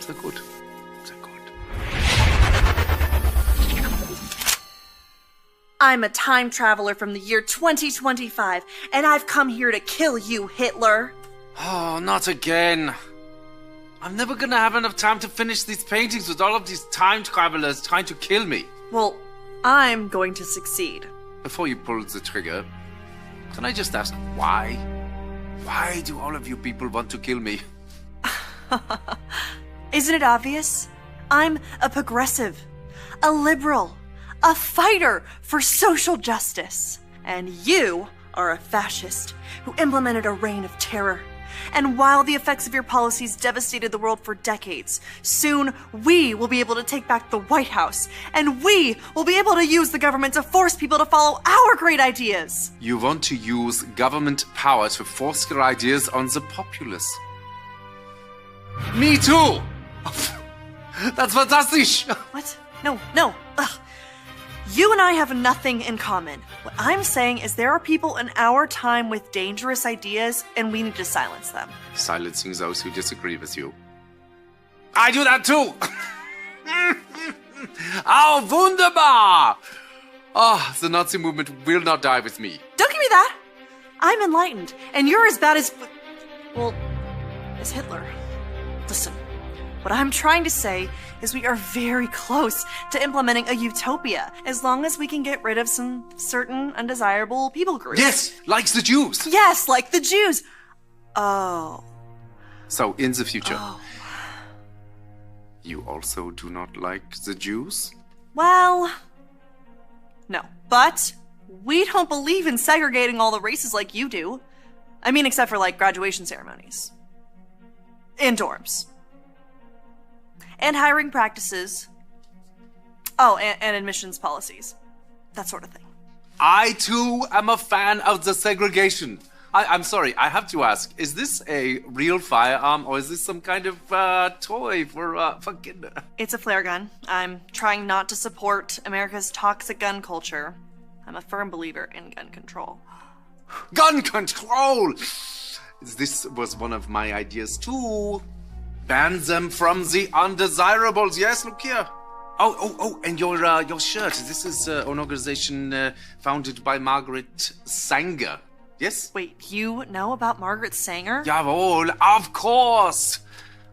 Sehr gut. Sehr gut. I'm a time traveler from the year 2025, and I've come here to kill you, Hitler. Oh, not again. I'm never gonna have enough time to finish these paintings with all of these time travelers trying to kill me. Well, I'm going to succeed. Before you pull the trigger, can I just ask why? Why do all of you people want to kill me? Isn't it obvious? I'm a progressive, a liberal, a fighter for social justice. And you are a fascist who implemented a reign of terror. And while the effects of your policies devastated the world for decades, soon we will be able to take back the White House, and we will be able to use the government to force people to follow our great ideas. You want to use government power to force your ideas on the populace. Me too! That's fantastic! What? No. Ugh. You and I have nothing in common. What I'm saying is there are people in our time with dangerous ideas, and we need to silence them. Silencing those who disagree with you. I do that too! Oh, wunderbar! Oh, the Nazi movement will not die with me. Don't give me that! I'm enlightened, and you're as bad as... well, as Hitler. Listen, what I'm trying to say is we are very close to implementing a utopia, as long as we can get rid of some certain undesirable people groups. Yes, like the Jews. Yes, like the Jews. Oh. So, in the future, Oh. you also do not like the Jews? Well, no. But we don't believe in segregating all the races like you do. I mean, except for, like, graduation ceremonies. In dorms. And hiring practices. Oh, and admissions policies. That sort of thing. I, too, am a fan of the segregation. I'm sorry, I have to ask, is this a real firearm, or is this some kind of toy for kids? It's a flare gun. I'm trying not to support America's toxic gun culture. I'm a firm believer in gun control. Gun control! This was one of my ideas, too. Ban them from the undesirables. Yes, look here. Oh, and your shirt. This is an organization founded by Margaret Sanger. Yes? Wait, you know about Margaret Sanger? Jawohl, of course.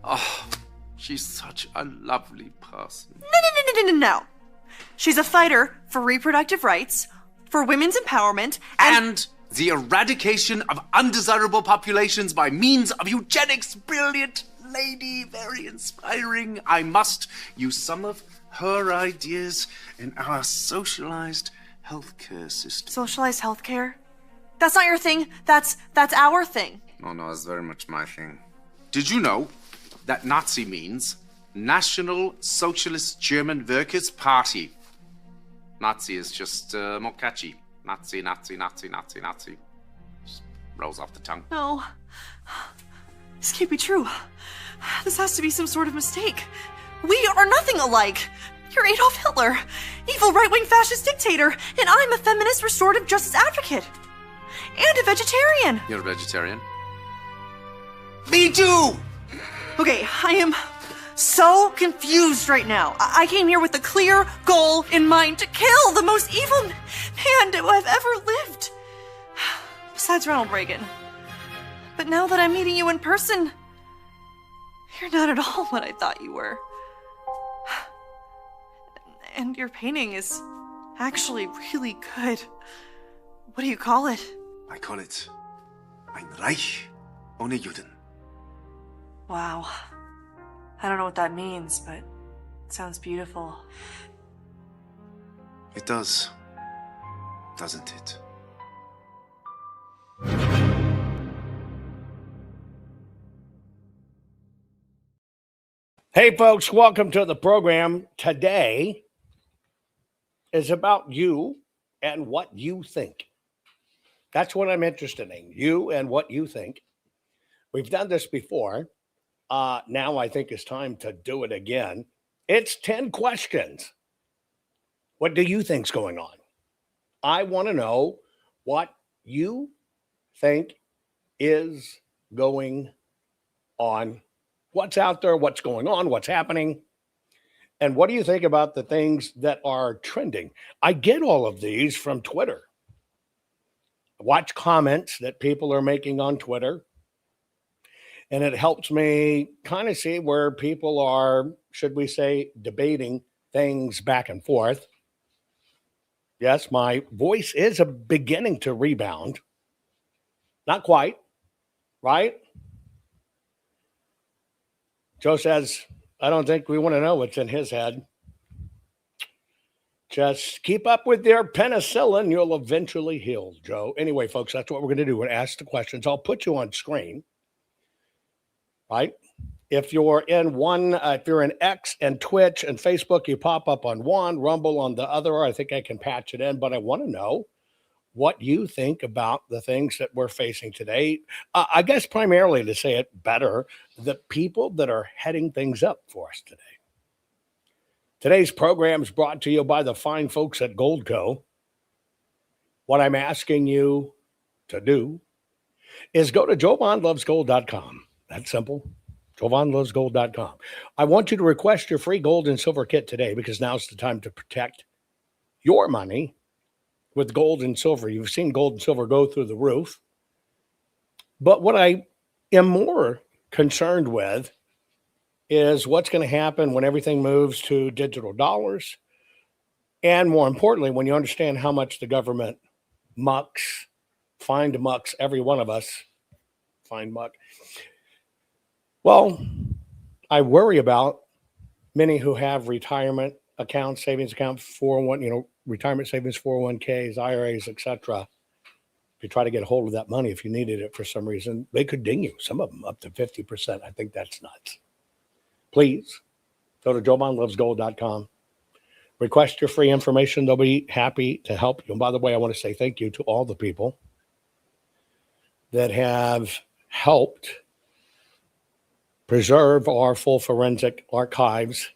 Oh, she's such a lovely person. No. She's a fighter for reproductive rights, for women's empowerment, And the eradication of undesirable populations by means of eugenics. Brilliant lady, very inspiring. I must use some of her ideas in our socialized healthcare system. Socialized healthcare? That's not your thing. That's our thing. No, it's very much my thing. Did you know that Nazi means National Socialist German Workers' Party? Nazi is just more catchy. Nazi. Just rolls off the tongue. No. This can't be true. This has to be some sort of mistake. We are nothing alike. You're Adolf Hitler, evil right-wing fascist dictator, and I'm a feminist restorative justice advocate. And a vegetarian. You're a vegetarian? Me too! Okay, I am so confused right now. I came here with a clear goal in mind to kill the most evil man who I've ever lived. Besides Ronald Reagan. But now that I'm meeting you in person, you're not at all what I thought you were. And your painting is actually really good. What do you call it? I call it Ein Reich ohne Juden. Wow. I don't know what that means, but it sounds beautiful. It does, doesn't it? Hey, folks, welcome to the program. Today is about you and what you think. That's what I'm interested in, you and what you think. We've done this before. Now I think it's time to do it again. It's 10 questions. What do you think's going on? I want to know what you think is going on what's out there, what's going on, what's happening, and what do you think about the things that are trending? I get all of these from Twitter. Watch comments that people are making on Twitter, and it helps me kind of see where people are, should we say, debating things back and forth. Yes, my voice is beginning to rebound. Not quite, right? Joe says, I don't think we want to know what's in his head. Just keep up with your penicillin. You'll eventually heal, Joe. Anyway, folks, that's what we're going to do. We're going to ask the questions. I'll put you on screen, right? If you're in X and Twitch and Facebook, you pop up on one, Rumble on the other. I think I can patch it in, but I want to know what you think about the things that we're facing today. I guess primarily, to say it better, the people that are heading things up for us today. Today's program is brought to you by the fine folks at Goldco. What I'm asking you to do is go to jovanlovesgold.com. That's simple. jovanlovesgold.com. I want you to request your free gold and silver kit today, because now's the time to protect your money with gold and silver. You've seen gold and silver go through the roof. But what I am more concerned with is what's going to happen when everything moves to digital dollars. And more importantly, when you understand how much the government mucks every one of us, muck. Well, I worry about many who have retirement accounts, savings accounts, retirement savings, 401ks, IRAs, etc. If you try to get a hold of that money, if you needed it for some reason, they could ding you, some of them up to 50%. I think that's nuts. Please go to jovanlovesgold.com. Request your free information. They'll be happy to help you. And by the way, I want to say thank you to all the people that have helped preserve our full forensic archives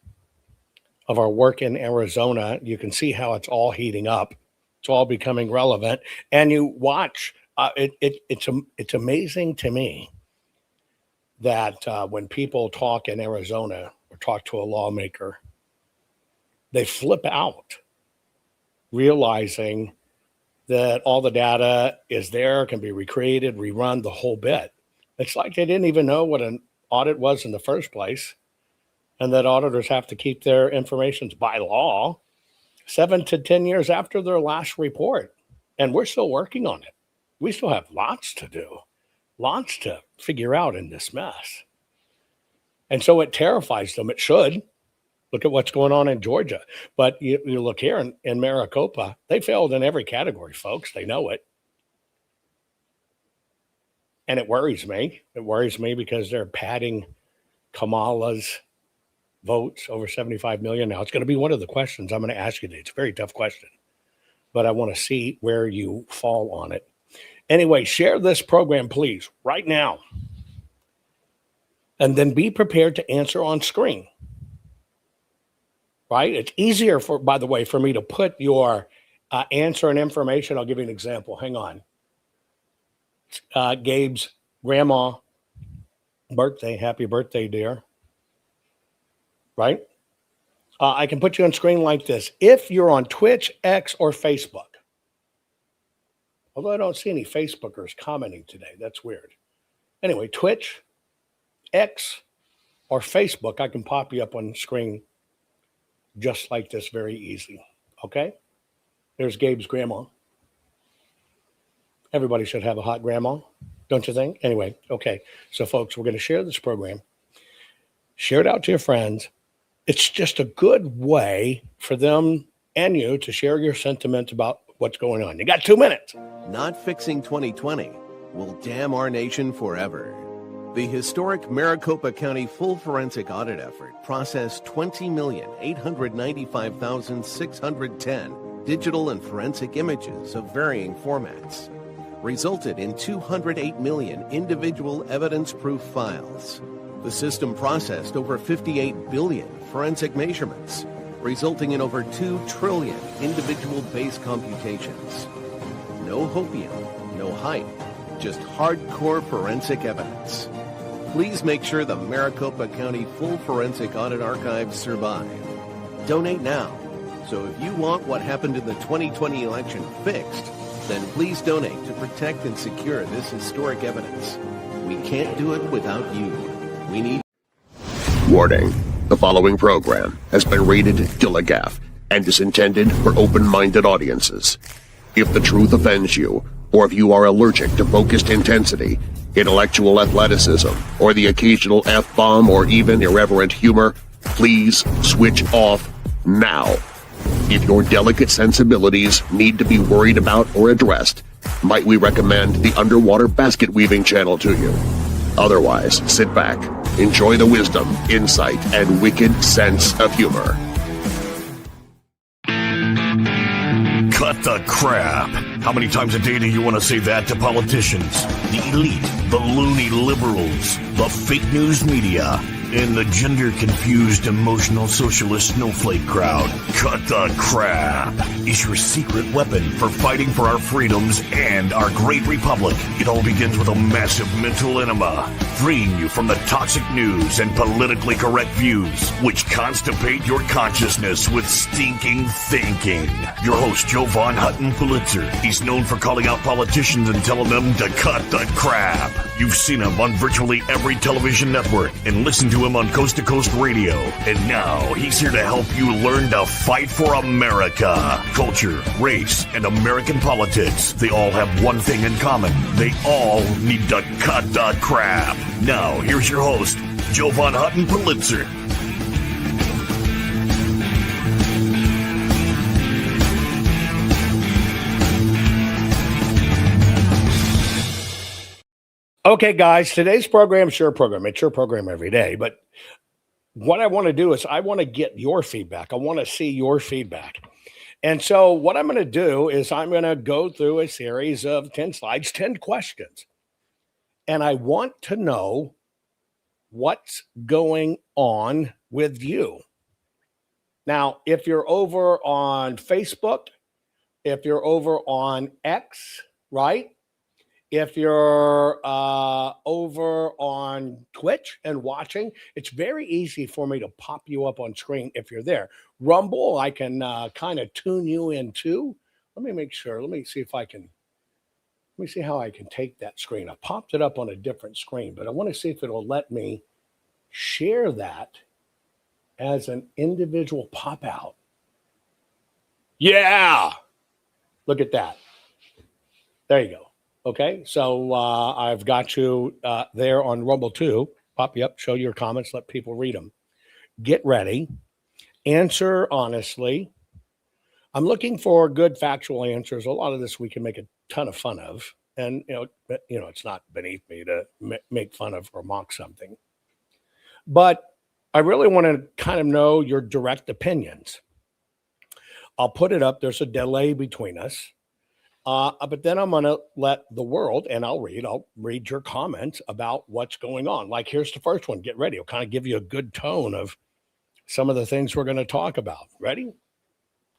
of our work in Arizona. You can see how it's all heating up. It's all becoming relevant. And you watch, it's amazing to me that when people talk in Arizona or talk to a lawmaker, they flip out, realizing that all the data is there, can be recreated, rerun, the whole bit. It's like they didn't even know what an audit was in the first place, and that auditors have to keep their information by law 7 to 10 years after their last report. And we're still working on it. We still have lots to do, lots to figure out in this mess. And so it terrifies them. It should. Look at what's going on in Georgia. But you look here in Maricopa, they failed in every category, folks. They know it. And it worries me. It worries me because they're padding Kamala's votes over 75 million now. It's going to be one of the questions I'm going to ask you today. It's a very tough question, but I want to see where you fall on it. Anyway, share this program, please, right now. And then be prepared to answer on screen. Right? It's easier, by the way, for me to put your answer and information. I'll give you an example. Hang on. Gabe's grandma birthday. Happy birthday, dear. Right? I can put you on screen like this. If you're on Twitch, X, or Facebook, although I don't see any Facebookers commenting today. That's weird. Anyway, Twitch, X, or Facebook, I can pop you up on screen just like this, very easy. Okay? There's Gabe's grandma. Everybody should have a hot grandma, don't you think? Anyway, okay. So, folks, we're going to share this program. Share it out to your friends. It's just a good way for them and you to share your sentiments about what's going on. You got 2 minutes. Not fixing 2020 will damn our nation forever. The historic Maricopa County full forensic audit effort processed 20,895,610 digital and forensic images of varying formats, resulted in 208 million individual evidence-proof files. The system processed over 58 billion forensic measurements, resulting in over 2 trillion individual base computations. No hopium, no hype, just hardcore forensic evidence. Please make sure the Maricopa County Full Forensic Audit Archives survive. Donate now. So if you want what happened in the 2020 election fixed, then please donate to protect and secure this historic evidence. We can't do it without you. We need... Warning. The following program has been rated Gilligaff and is intended for open-minded audiences. If the truth offends you, or if you are allergic to focused intensity, intellectual athleticism, or the occasional F-bomb or even irreverent humor, please switch off now. If your delicate sensibilities need to be worried about or addressed, might we recommend the Underwater Basket Weaving channel to you? Otherwise, sit back, enjoy the wisdom, insight, and wicked sense of humor. Cut the crap. How many times a day do you want to say that to politicians, the elite, the loony liberals, the fake news media, and the gender-confused, emotional socialist snowflake crowd? Cut the crap is your secret weapon for fighting for our freedoms and our great republic. It all begins with a massive mental enema, freeing you from the toxic news and politically correct views, which constipate your consciousness with stinking thinking. Your host, Jovan Hutton Pulitzer. He's known for calling out politicians and telling them to cut the crap. You've seen him on virtually every television network and listened to him on Coast to Coast Radio. And now he's here to help you learn to fight for America. Culture, race, and American politics. They all have one thing in common. They all need to cut the crap. Now, here's your host, Jovan Hutton Pulitzer. Okay, guys, today's program, it's your program. It's your program every day. But what I want to do is I want to get your feedback. I want to see your feedback. And so what I'm going to do is I'm going to go through a series of 10 slides, 10 questions. And I want to know what's going on with you. Now, if you're over on Facebook, if you're over on X, right? If you're over on Twitch and watching, it's very easy for me to pop you up on screen if you're there. Rumble, I can kind of tune you in too. Let me make sure. Let me see how I can take that screen. I popped it up on a different screen, but I want to see if it'll let me share that as an individual pop out. Yeah. Look at that. There you go. Okay, so I've got you there on Rumble too. Pop you up, show your comments, let people read them. Get ready. Answer honestly. I'm looking for good factual answers. A lot of this we can make a ton of fun of. And, it's not beneath me to make fun of or mock something. But I really want to kind of know your direct opinions. I'll put it up. There's a delay between us. But then I'm going to let the world, and I'll read your comments about what's going on. Like, here's the first one. Get ready. I'll kind of give you a good tone of some of the things we're going to talk about. Ready?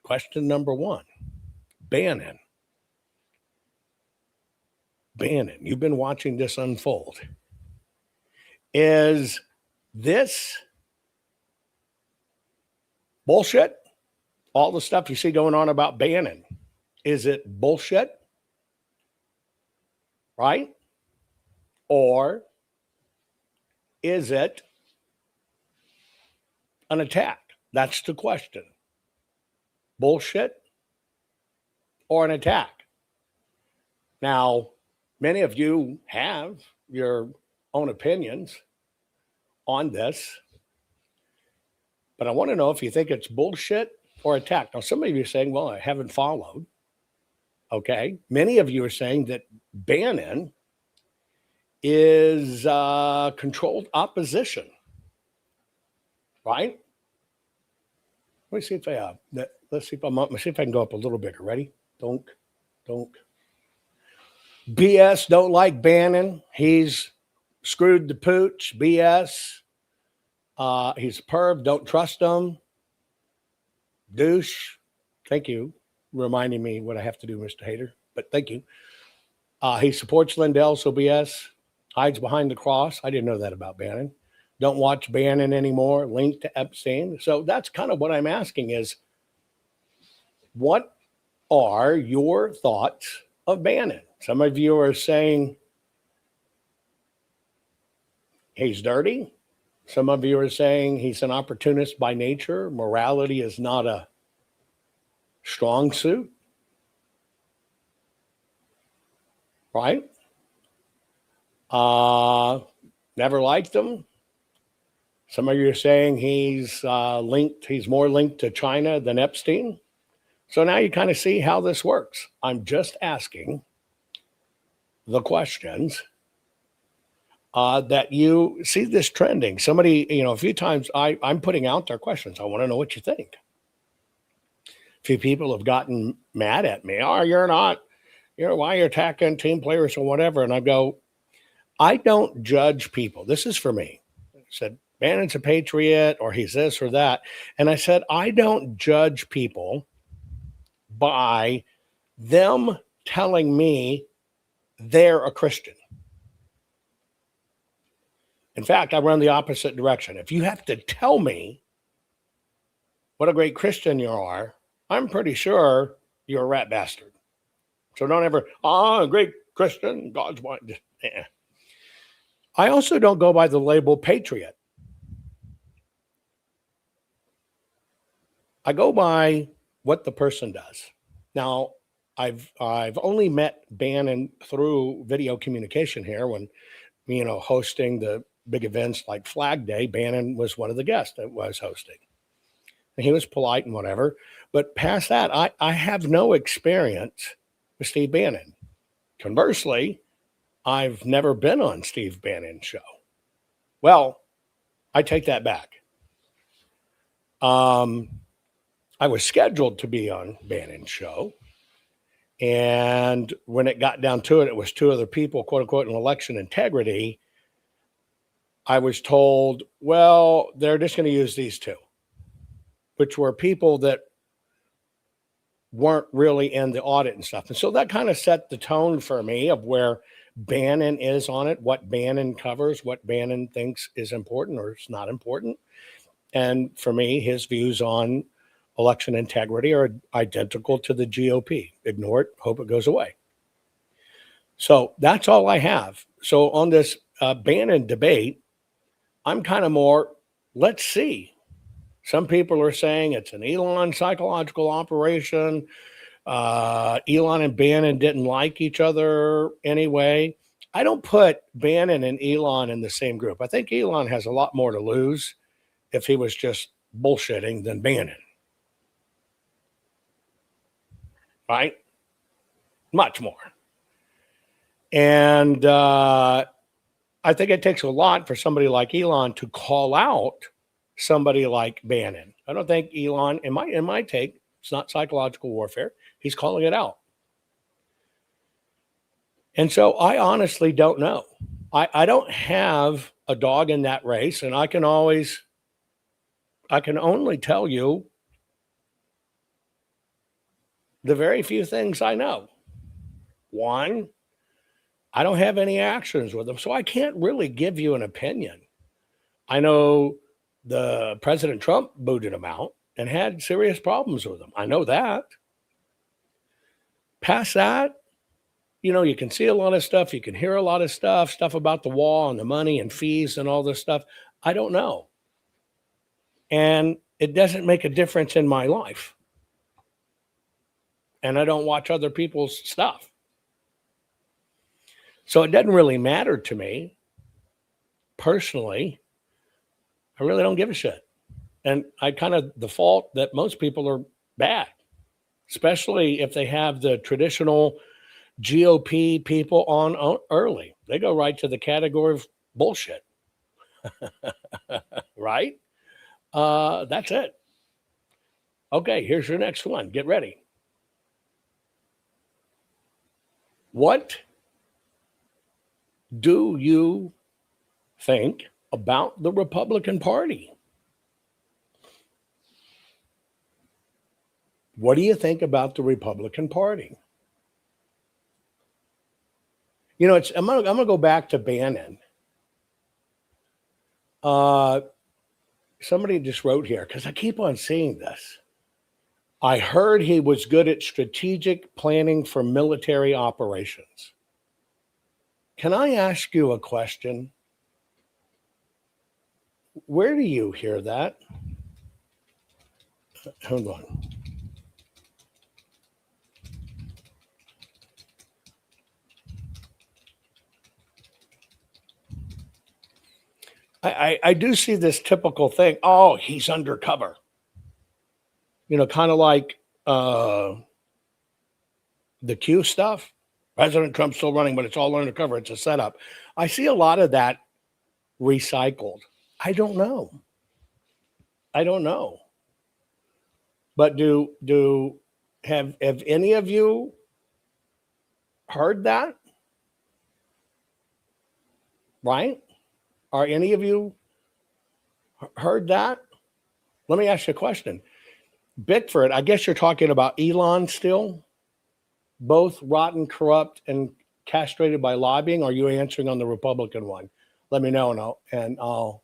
Question number 1. Bannon. You've been watching this unfold. Is this bullshit? All the stuff you see going on about Bannon. Is it bullshit? Right? Or is it an attack? That's the question. Bullshit or an attack? Now, many of you have your own opinions on this, but I want to know if you think it's bullshit or attack. Now, some of you are saying, well, I haven't followed. Okay. Many of you are saying that Bannon is controlled opposition. Right? Let me see if let's see if I can go up a little bigger. Ready? Don't. BS don't like Bannon. He's screwed the pooch. BS. He's a perv. Don't trust him. Douche. Thank you. Reminding me what I have to do, Mr. Hater. But thank you. He supports Lindell, so BS. hides behind the cross. I didn't know that about Bannon. Don't watch Bannon anymore, linked to Epstein. So that's kind of what I'm asking is, what are your thoughts of Bannon? Some of you are saying he's dirty. Some of you are saying he's an opportunist by nature. Morality is not a strong suit. Right? Never liked him. Some of you are saying he's more linked to China than Epstein. So now you kind of see how this works. I'm just asking the questions that you see this trending. Somebody, a few times I'm putting out their questions. I want to know what you think. A few people have gotten mad at me. Oh, why you're attacking team players or whatever. And I go, I don't judge people. This is for me. I said, Bannon's a patriot or he's this or that. And I said, I don't judge people by them telling me they're a Christian. In fact, I run the opposite direction. If you have to tell me what a great Christian you are, I'm pretty sure you're a rat bastard. So don't ever, great Christian, God's one. I also don't go by the label patriot. I go by what the person does. Now, I've only met Bannon through video communication here when, hosting the big events like Flag Day. Bannon was one of the guests that was hosting. And he was polite and whatever. But past that, I have no experience with Steve Bannon. Conversely, I've never been on Steve Bannon's show. Well, I take that back. I was scheduled to be on Bannon's show. And when it got down to it, it was two other people, quote unquote, in election integrity. I was told, well, they're just going to use these two, which were people that weren't really in the audit and stuff. And so that kind of set the tone for me of where Bannon is on it, what Bannon covers, what Bannon thinks is important or is not important. And for me, his views on election integrity are identical to the GOP. Ignore it, hope it goes away. So that's all I have. So on this Bannon debate, I'm kind of more, let's see. Some people are saying it's an Elon psychological operation. Elon and Bannon didn't like each other anyway. I don't put Bannon and Elon in the same group. I think Elon has a lot more to lose if he was just bullshitting than Bannon. Right? Much more. And I think it takes a lot for somebody like Elon to call out somebody like Bannon. I don't think Elon, in my take, it's not psychological warfare. He's calling it out. And so I honestly don't know. I don't have a dog in that race, and I can only tell you the very few things I know. One, I don't have any actions with them, so I can't really give you an opinion. I know the President Trump booted him out and had serious problems with him. I know that. Past that, you can see a lot of stuff. You can hear a lot of stuff about the wall and the money and fees and all this stuff. I don't know. And it doesn't make a difference in my life. And I don't watch other people's stuff. So it doesn't really matter to me. Personally, I really don't give a shit. And I kind of default that most people are bad, especially if they have the traditional GOP people on early. They go right to the category of bullshit. Right? That's it. Okay, here's your next one. Get ready. What do you think about the Republican Party? What do you think about the Republican Party? You know, I'm gonna go back to Bannon. Somebody just wrote here, because I keep on seeing this. I heard he was good at strategic planning for military operations. Can I ask you a question? Where do you hear that? Hold on. I do see this typical thing. Oh, he's undercover. You know, kind of like the Q stuff. President Trump's still running, but it's all undercover. It's a setup. I see a lot of that recycled. I don't know. But have any of you heard that? Right? Are any of you heard that? Let me ask you a question. Bickford, I guess you're talking about Elon still? Both rotten, corrupt, and castrated by lobbying? Or are you answering on the Republican one? Let me know, and I'll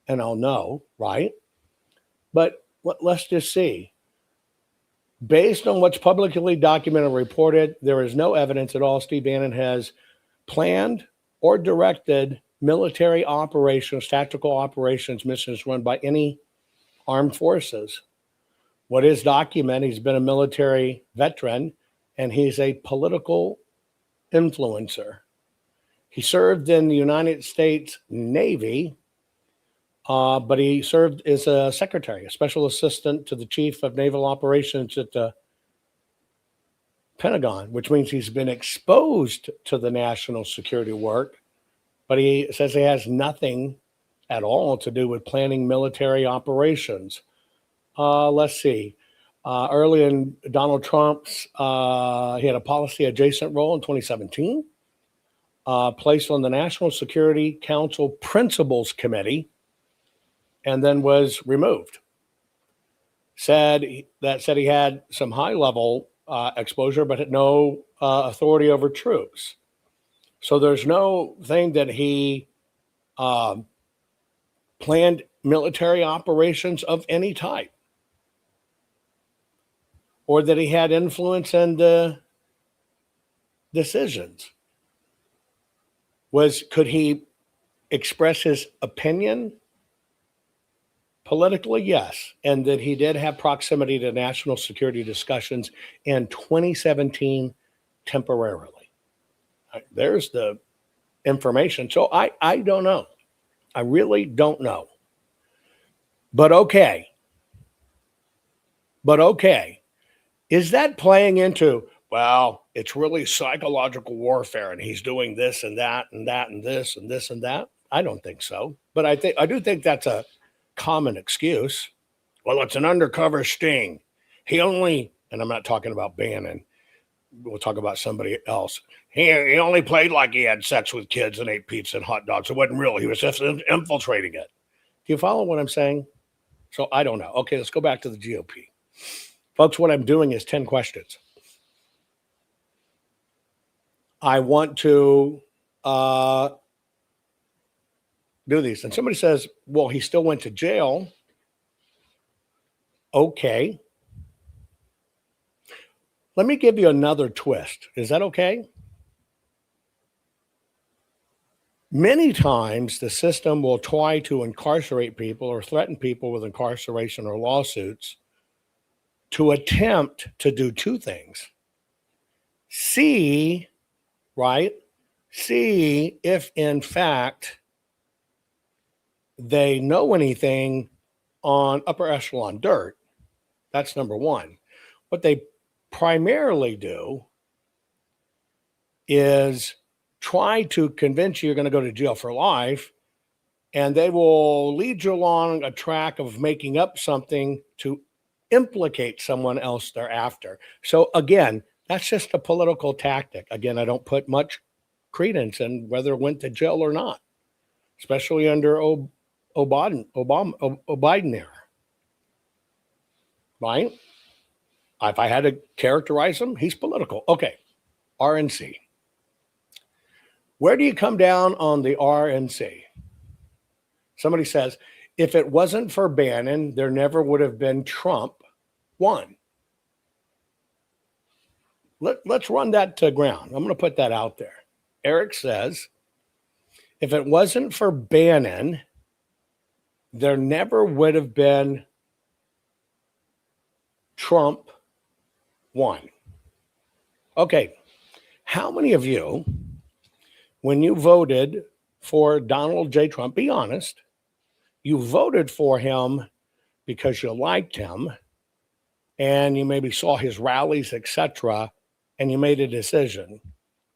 know, right? But let's just see. Based on what's publicly documented and reported, there is no evidence at all Steve Bannon has planned or directed military operations, tactical operations, missions run by any armed forces. What is documented, he's been a military veteran, and he's a political influencer. He served in the United States Navy, but he served as a secretary, a special assistant to the chief of naval operations at the Pentagon, which means he's been exposed to the national security work, but he says he has nothing at all to do with planning military operations. Let's see. Early in Donald Trump's, he had a policy adjacent role in 2017, placed on the National Security Council Principals Committee, and then was removed. Said he had some high-level exposure, but had no authority over troops. So there's no thing that he planned military operations of any type, or that he had influence in the decisions. Could he express his opinion politically? Yes. And that he did have proximity to national security discussions in 2017 temporarily. There's the information. So I don't know. I really don't know. But okay. Is that playing into, well, it's really psychological warfare and he's doing this and that and that and this and this and that? I don't think so. But I do think that's a common excuse. Well, it's an undercover sting. He only, and I'm not talking about Bannon, we'll talk about somebody else. He only played like he had sex with kids and ate pizza and hot dogs. It wasn't real. He was just infiltrating it. Do you follow what I'm saying? So I don't know. Okay, let's go back to the GOP. Folks, what I'm doing is 10 questions. I want to do these. And somebody says, well, he still went to jail. Okay. Let me give you another twist. Is that okay? Many times the system will try to incarcerate people or threaten people with incarceration or lawsuits to attempt to do two things. See if in fact they know anything on upper echelon dirt. That's number one. What they primarily do is try to convince you you're going to go to jail for life, and they will lead you along a track of making up something to implicate someone else thereafter. So again, that's just a political tactic. Again, I don't put much credence in whether it went to jail or not, especially under Biden era. Right? If I had to characterize him, he's political. Okay, RNC. Where do you come down on the RNC? Somebody says, if it wasn't for Bannon, there never would have been Trump 1. Let's run that to ground. I'm going to put that out there. Eric says, if it wasn't for Bannon, there never would have been Trump 1. Okay, how many of you, when you voted for Donald J. Trump, be honest, you voted for him because you liked him and you maybe saw his rallies, etc., and you made a decision,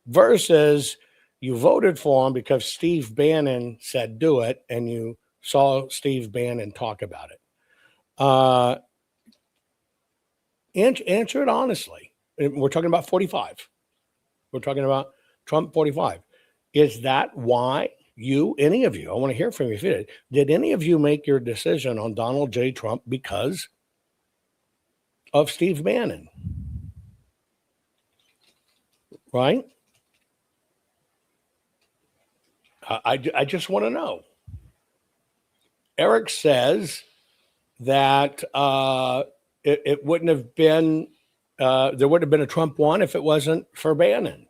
versus you voted for him because Steve Bannon said do it and you saw Steve Bannon talk about it? Answer it honestly. We're talking about 45. We're talking about Trump 45. Is that why any of you, I want to hear from you if you did any of you make your decision on Donald J. Trump because of Steve Bannon? Right? I just want to know. Eric says that it wouldn't have been, there wouldn't have been a Trump 1 if it wasn't for Bannon.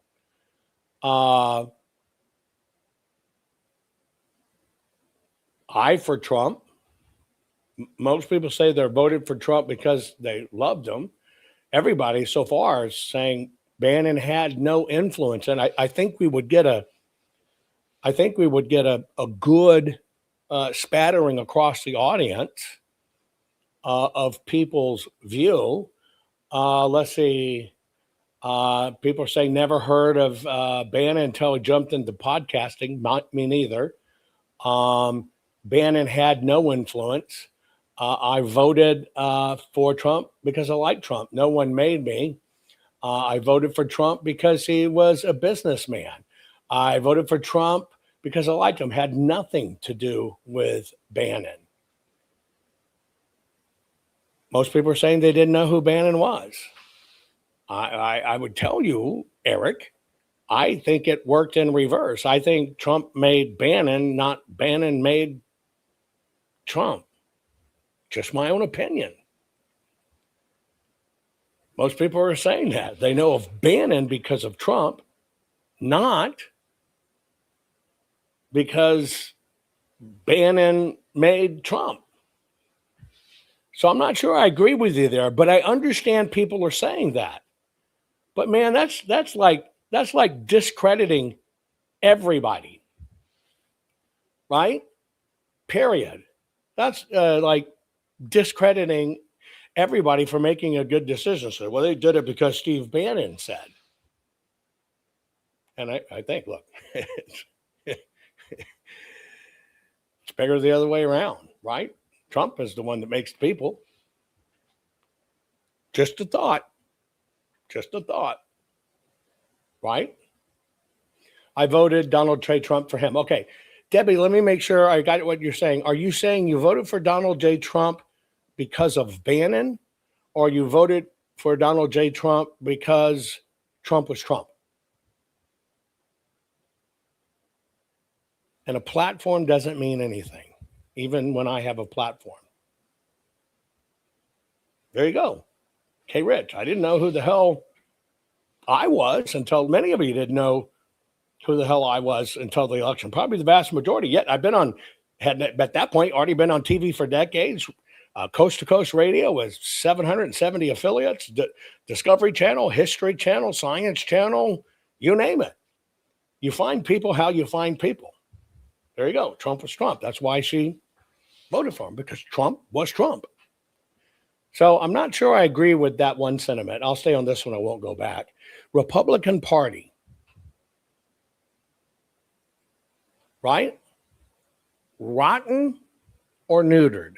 I for Trump. Most people say they're voted for Trump because they loved him. Everybody so far is saying Bannon had no influence, and I think we would get a good spattering across the audience of people's view. Let's see. People are saying never heard of Bannon until he jumped into podcasting. Not me neither. Bannon had no influence. I voted for Trump because I like Trump. No one made me. I voted for Trump because he was a businessman. I voted for Trump because I liked him. Had nothing to do with Bannon. Most people are saying they didn't know who Bannon was. I would tell you, Eric, I think it worked in reverse. I think Trump made Bannon, not Bannon made Trump. Just my own opinion. Most people are saying that. They know of Bannon because of Trump, not because Bannon made Trump. So I'm not sure I agree with you there, but I understand people are saying that. But man, that's like discrediting everybody, right? Period. That's like discrediting everybody for making a good decision. So, well, they did it because Steve Bannon said. And I think, look, it's bigger the other way around, right? Trump is the one that makes people. Just a thought. Just a thought. Right? I voted Donald J. Trump for him. Okay. Debbie, let me make sure I got what you're saying. Are you saying you voted for Donald J. Trump because of Bannon, or you voted for Donald J. Trump because Trump was Trump? And a platform doesn't mean anything, even when I have a platform. There you go. Okay, Rich, I didn't know who the hell I was until many of you didn't know who the hell I was until the election. Probably the vast majority. Yet I've been had at that point already been on TV for decades. Coast to Coast Radio with 770 affiliates, Discovery Channel, History Channel, Science Channel, you name it. You find people how you find people. There you go. Trump was Trump. That's why she voted for him, because Trump was Trump. So I'm not sure I agree with that one sentiment. I'll stay on this one. I won't go back. Republican Party. Right? Rotten or neutered?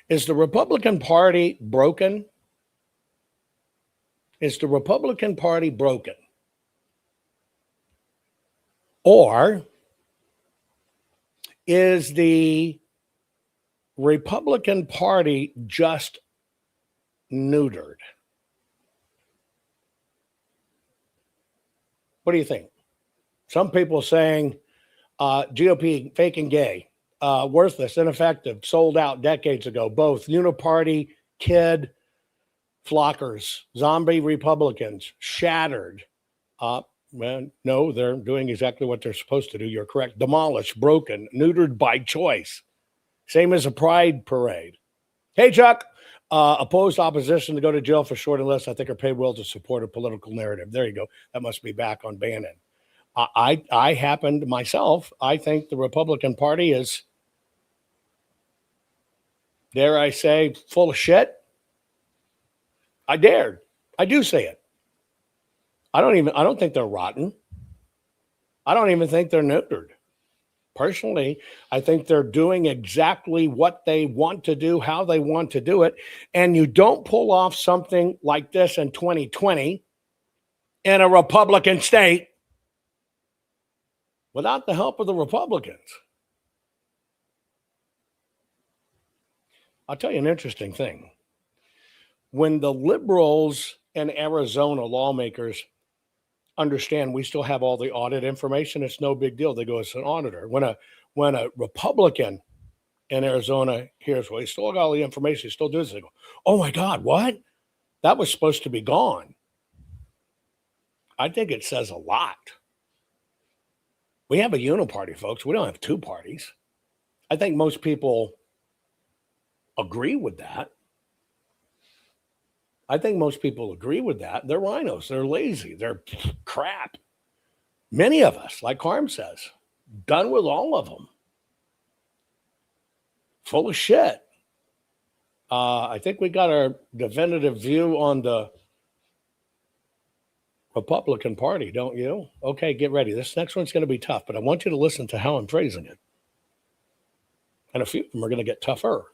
Is the Republican Party broken? Is the Republican Party broken? Or is the Republican Party just neutered? What do you think? Some people saying GOP fake and gay, worthless, ineffective, sold out decades ago. Both uniparty, kid, flockers, zombie Republicans, shattered. Well, no, they're doing exactly what they're supposed to do. You're correct. Demolished, broken, neutered by choice. Same as a pride parade. Hey, Chuck. Opposed opposition to go to jail for short enlists, I think, are paid well to support a political narrative. There you go. That must be back on Bannon. I happened myself. I think the Republican Party is, dare I say, full of shit. I dared. I do say it. I don't think they're rotten. I don't even think they're neutered. Personally, I think they're doing exactly what they want to do, how they want to do it. And you don't pull off something like this in 2020 in a Republican state without the help of the Republicans. I'll tell you an interesting thing. When the liberals and Arizona lawmakers understand we still have all the audit information, it's no big deal. They go, it's an auditor. When a Republican in Arizona hears, well, he still got all the information, he still does it, they go, oh my God, what? That was supposed to be gone. I think it says a lot. We have a uniparty, folks. We don't have two parties. I think most people agree with that. I think most people agree with that. They're rhinos. They're lazy. They're crap. Many of us, like Carm says, done with all of them. Full of shit. I think we got our definitive view on the Republican Party, don't you? Okay, get ready. This next one's going to be tough, but I want you to listen to how I'm phrasing it. And a few of them are going to get tougher.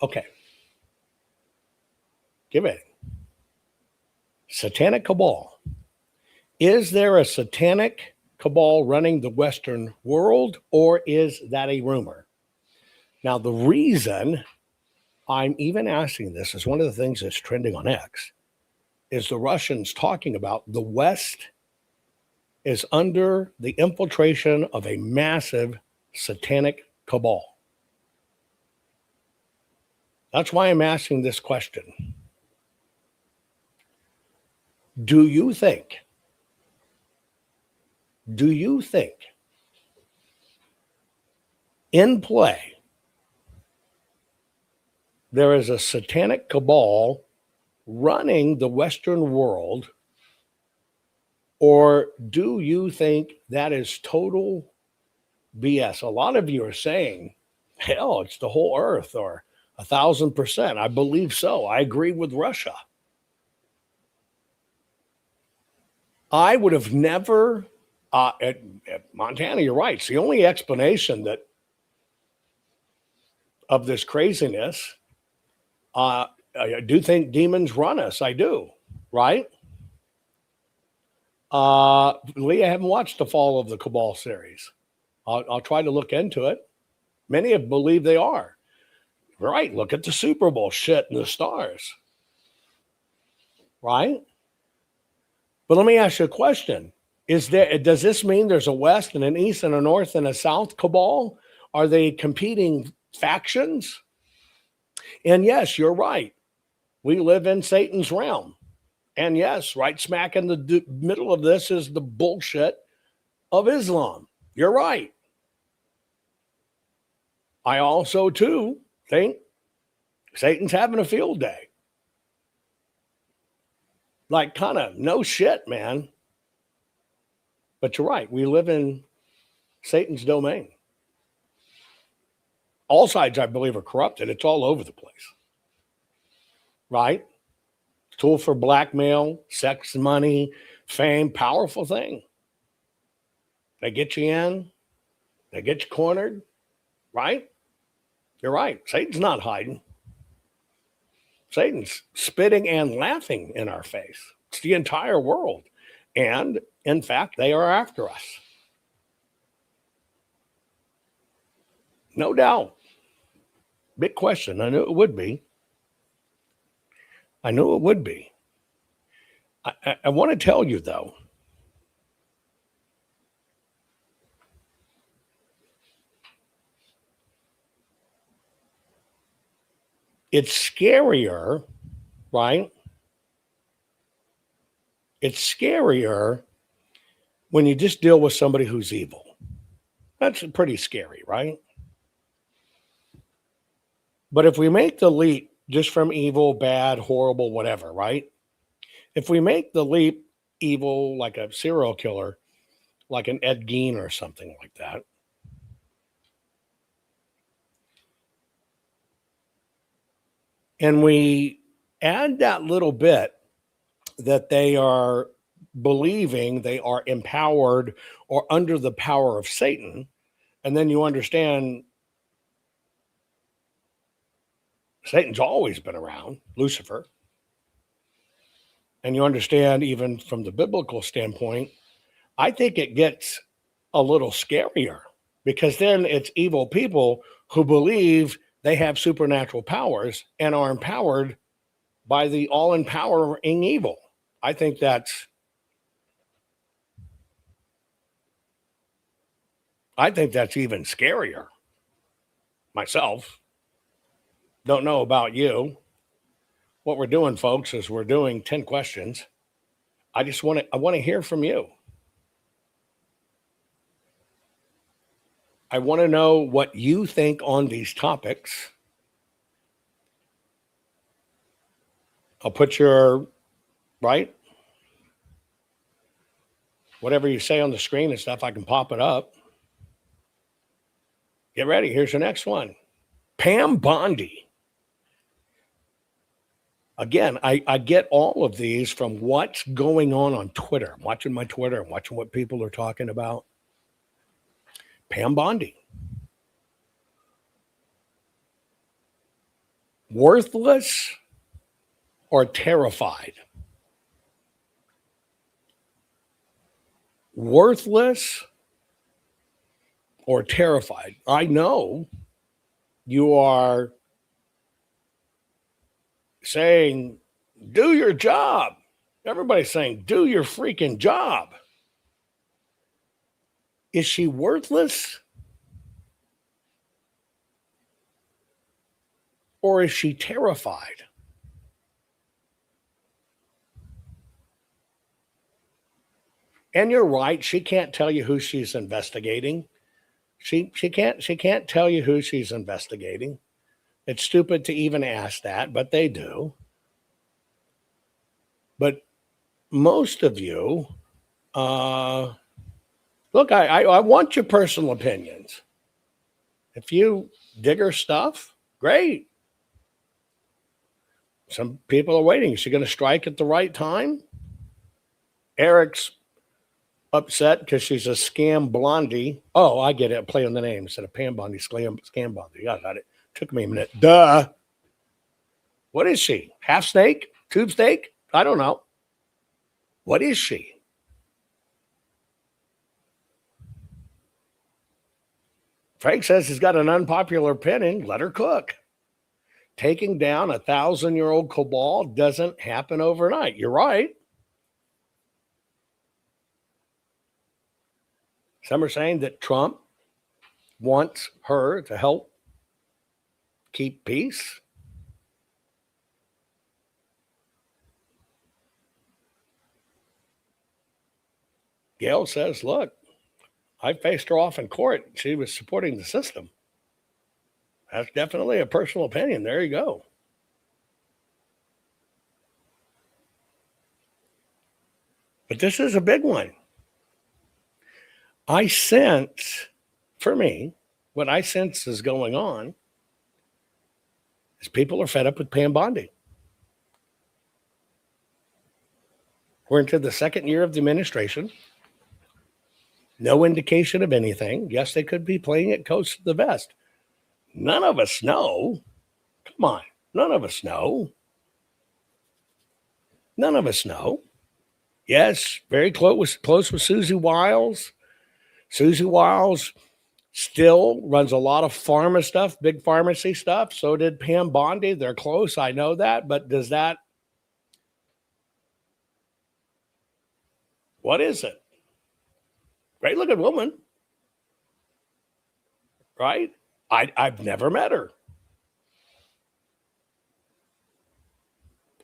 Okay. Get ready. Satanic cabal. Is there a satanic cabal running the Western world, or is that a rumor? Now, the reason I'm even asking this is one of the things that's trending on X is the Russians talking about the West is under the infiltration of a massive satanic cabal. That's why I'm asking this question. Do you think in play there is a satanic cabal running the Western world, or do you think that is total BS? A lot of you are saying, hell, it's the whole earth, or 1,000%. I believe so. I agree with Russia. I would have never, at Montana, you're right. It's the only explanation that of this craziness. I do think demons run us. I do, right? Lee, I haven't watched the Fall of the Cabal series. I'll try to look into it. Many have believed they are. Right, look at the Super Bowl shit and the stars. Right? But let me ask you a question. Does this mean there's a West and an East and a North and a South cabal? Are they competing factions? And yes, you're right. We live in Satan's realm. And yes, right smack in the middle of this is the bullshit of Islam. You're right. I also, too, think Satan's having a field day. Like, kind of no shit, man. But you're right. We live in Satan's domain. All sides, I believe, are corrupted. It's all over the place. Right? Tool for blackmail, sex, money, fame, powerful thing. They get you in. They get you cornered. Right? You're right. Satan's not hiding. Satan's spitting and laughing in our face. It's the entire world. And, in fact, they are after us. No doubt. Big question. I knew it would be. I want to tell you, though, it's scarier, right? It's scarier when you just deal with somebody who's evil. That's pretty scary, right? But if we make the leap just from evil, bad, horrible, whatever, right? If we make the leap evil like a serial killer, like an Ed Gein or something like that, and we add that little bit that they are believing they are empowered or under the power of Satan, and then you understand Satan's always been around, Lucifer, and you understand even from the biblical standpoint, I think it gets a little scarier because then it's evil people who believe they have supernatural powers and are empowered by the all-empowering evil. I think that's even scarier. Myself. Don't know about you. What we're doing, folks, is we're doing 10 questions. I want to hear from you. I want to know what you think on these topics. I'll put your, right? Whatever you say on the screen and stuff, I can pop it up. Get ready. Here's the next one. Pam Bondi. Again, I get all of these from what's going on Twitter. I'm watching my Twitter. I'm watching what people are talking about. Pam Bondi. Worthless or terrified? Worthless or terrified? I know you are saying, do your job. Everybody's saying, do your freaking job. Is she worthless? Or is she terrified? And you're right, she can't tell you who she's investigating. She can't tell you who she's investigating. It's stupid to even ask that, but they do. But most of you, look, I want your personal opinions. If you dig her stuff, great. Some people are waiting. Is she going to strike at the right time? Eric's upset because she's a scam blondie. Oh, I get it. Play on the name instead of Pam Bondi, scam blondie. I got it. Took me a minute. Duh. What is she? Half snake? Tube snake? I don't know. What is she? Frank says he's got an unpopular opinion. Let her cook. Taking down a 1,000-year-old cabal doesn't happen overnight. You're right. Some are saying that Trump wants her to help keep peace. Gail says, look, I faced her off in court. She was supporting the system. That's definitely a personal opinion. There you go. But this is a big one. I sense, for me, what I sense is going on is people are fed up with Pam Bondi. We're into the second year of the administration. No indication of anything. Yes, they could be playing it close to the vest. None of us know. Come on. None of us know. None of us know. Yes, very close with Susie Wiles. Susie Wiles still runs a lot of pharma stuff, big pharmacy stuff. So did Pam Bondi. They're close. I know that. But does that What is it? Great looking woman. Right? I've never met her.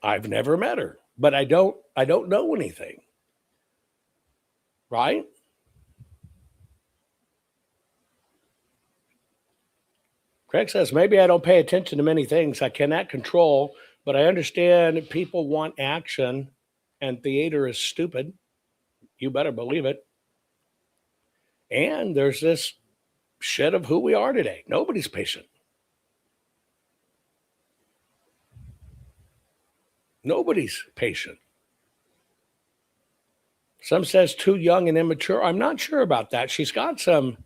I've never met her, but I don't know anything. Right? Craig says, maybe I don't pay attention to many things I cannot control, but I understand people want action and theater is stupid. You better believe it. And there's this shit of who we are today. Nobody's patient. Nobody's patient. Some says too young and immature. I'm not sure about that. She's got some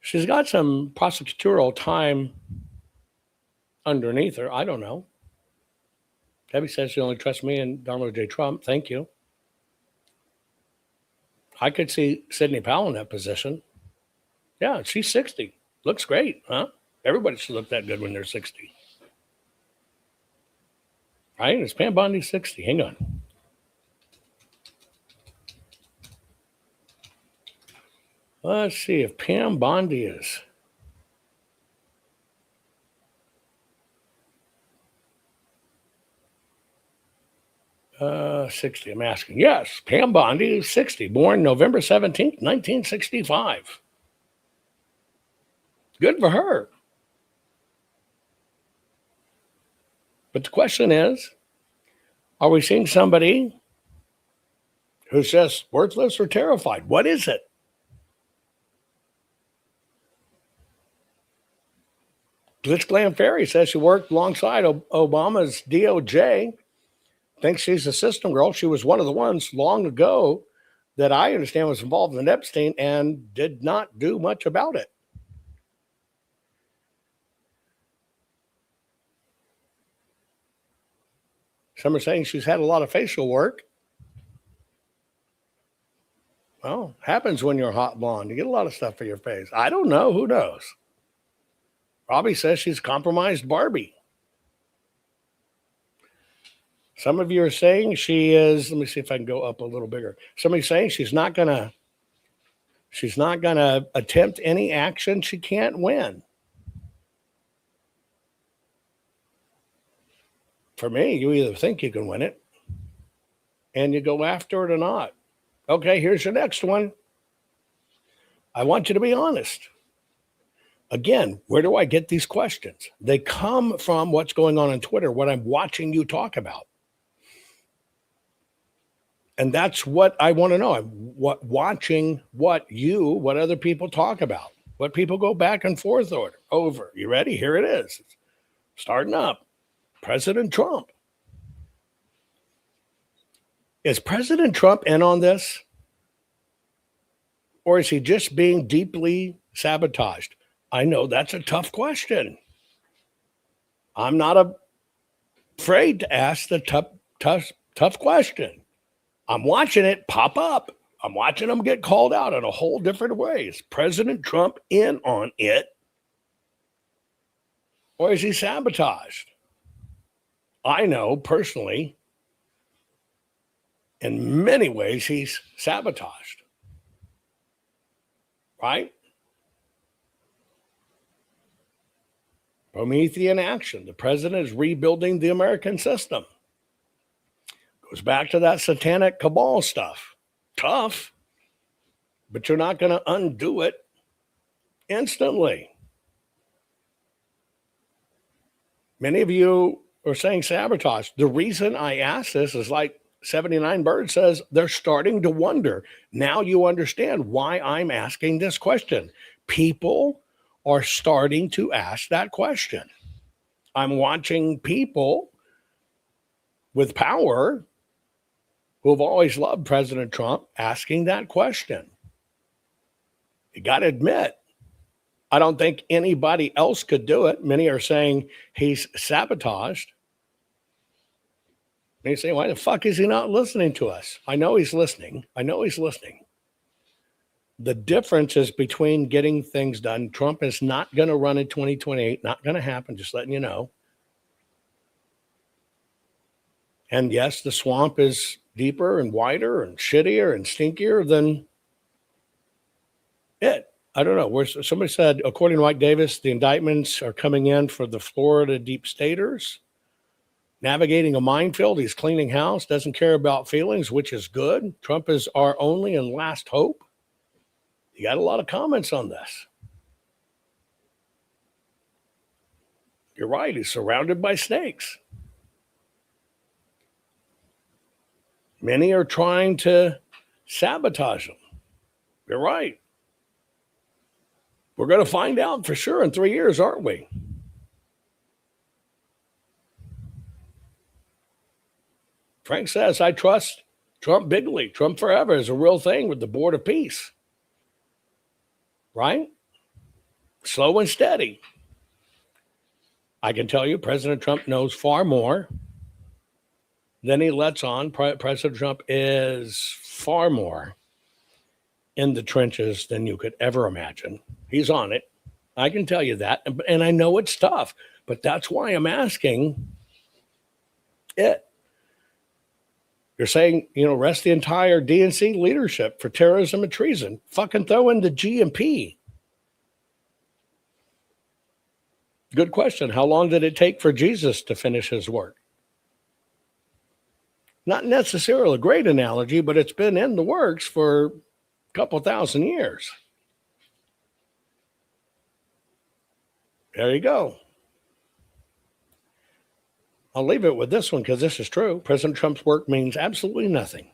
prosecutorial time underneath her. I don't know. Debbie says she only trusts me and Donald J. Trump. Thank you. I could see Sidney Powell in that position. Yeah, she's 60. Looks great, huh? Everybody should look that good when they're 60. Right? It's Pam Bondi 60. Hang on. Let's see if Pam Bondi is. Uh, 60, I'm asking. Yes, Pam Bondi is 60, born November 17th, 1965. Good for her. But the question is, are we seeing somebody who's just worthless or terrified? What is it? Blitzglam Ferry says she worked alongside Obama's DOJ. Thinks she's a system girl. She was one of the ones long ago that I understand was involved in Epstein and did not do much about it. Some are saying she's had a lot of facial work. Well, happens when you're hot blonde. You get a lot of stuff for your face. I don't know. Who knows? Robbie says she's compromised Barbie. Some of you are saying she is, let me see if I can go up a little bigger. Somebody's saying she's not gonna attempt any action she can't win. For me, you either think you can win it and you go after it or not. Okay, here's your next one. I want you to be honest. Again, where do I get these questions? They come from what's going on Twitter, what I'm watching you talk about. And that's what I want to know. I'm watching what other people talk about, what people go back and forth over. You ready? Here it is. It's starting up. President Trump. Is President Trump in on this? Or is he just being deeply sabotaged? I know that's a tough question. I'm not afraid to ask the tough question. I'm watching it pop up. I'm watching them get called out in a whole different way. Is President Trump in on it? Or is he sabotaged? I know personally, in many ways, he's sabotaged. Right? Promethean action. The president is rebuilding the American system. Goes back to that satanic cabal stuff. Tough, but you're not going to undo it instantly. Many of you are saying sabotage. The reason I ask this is like 79 Bird says, they're starting to wonder. Now you understand why I'm asking this question. People are starting to ask that question. I'm watching people with power who have always loved President Trump asking that question. You got to admit, I don't think anybody else could do it. Many are saying he's sabotaged. They say, why the fuck is he not listening to us? I know he's listening. The difference is between getting things done. Trump is not going to run in 2028. Not going to happen, just letting you know. And yes, the swamp is deeper and wider and shittier and stinkier than it. I don't know. Where somebody said, according to Mike Davis, the indictments are coming in for the Florida deep staters. Navigating a minefield, he's cleaning house, doesn't care about feelings, which is good. Trump is our only and last hope. You got a lot of comments on this. You're right. He's surrounded by snakes. Many are trying to sabotage him. You're right. We're going to find out for sure in 3 years, aren't we? Frank says, I trust Trump bigly. Trump forever is a real thing with the Board of Peace. Right? Slow and steady. I can tell you President Trump knows far more than he lets on. President Trump is far more in the trenches than you could ever imagine. He's on it. I can tell you that. And I know it's tough, but that's why I'm asking it. You're saying, arrest the entire DNC leadership for terrorism and treason. Fucking throw in the G and P. Good question. How long did it take for Jesus to finish his work? Not necessarily a great analogy, but it's been in the works for a couple thousand years. There you go. I'll leave it with this one because this is true. President Trump's work means absolutely nothing.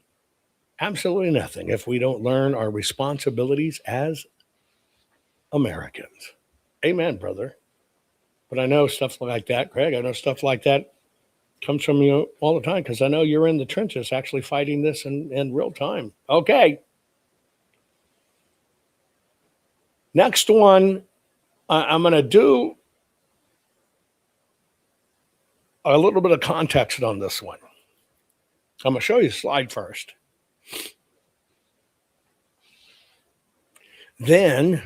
Absolutely nothing if we don't learn our responsibilities as Americans. Amen, brother. But I know stuff like that, Craig. I know stuff like that comes from you all the time because I know you're in the trenches actually fighting this in real time. Okay. Next one, I'm going to do a little bit of context on this one. I'm going to show you a slide first. Then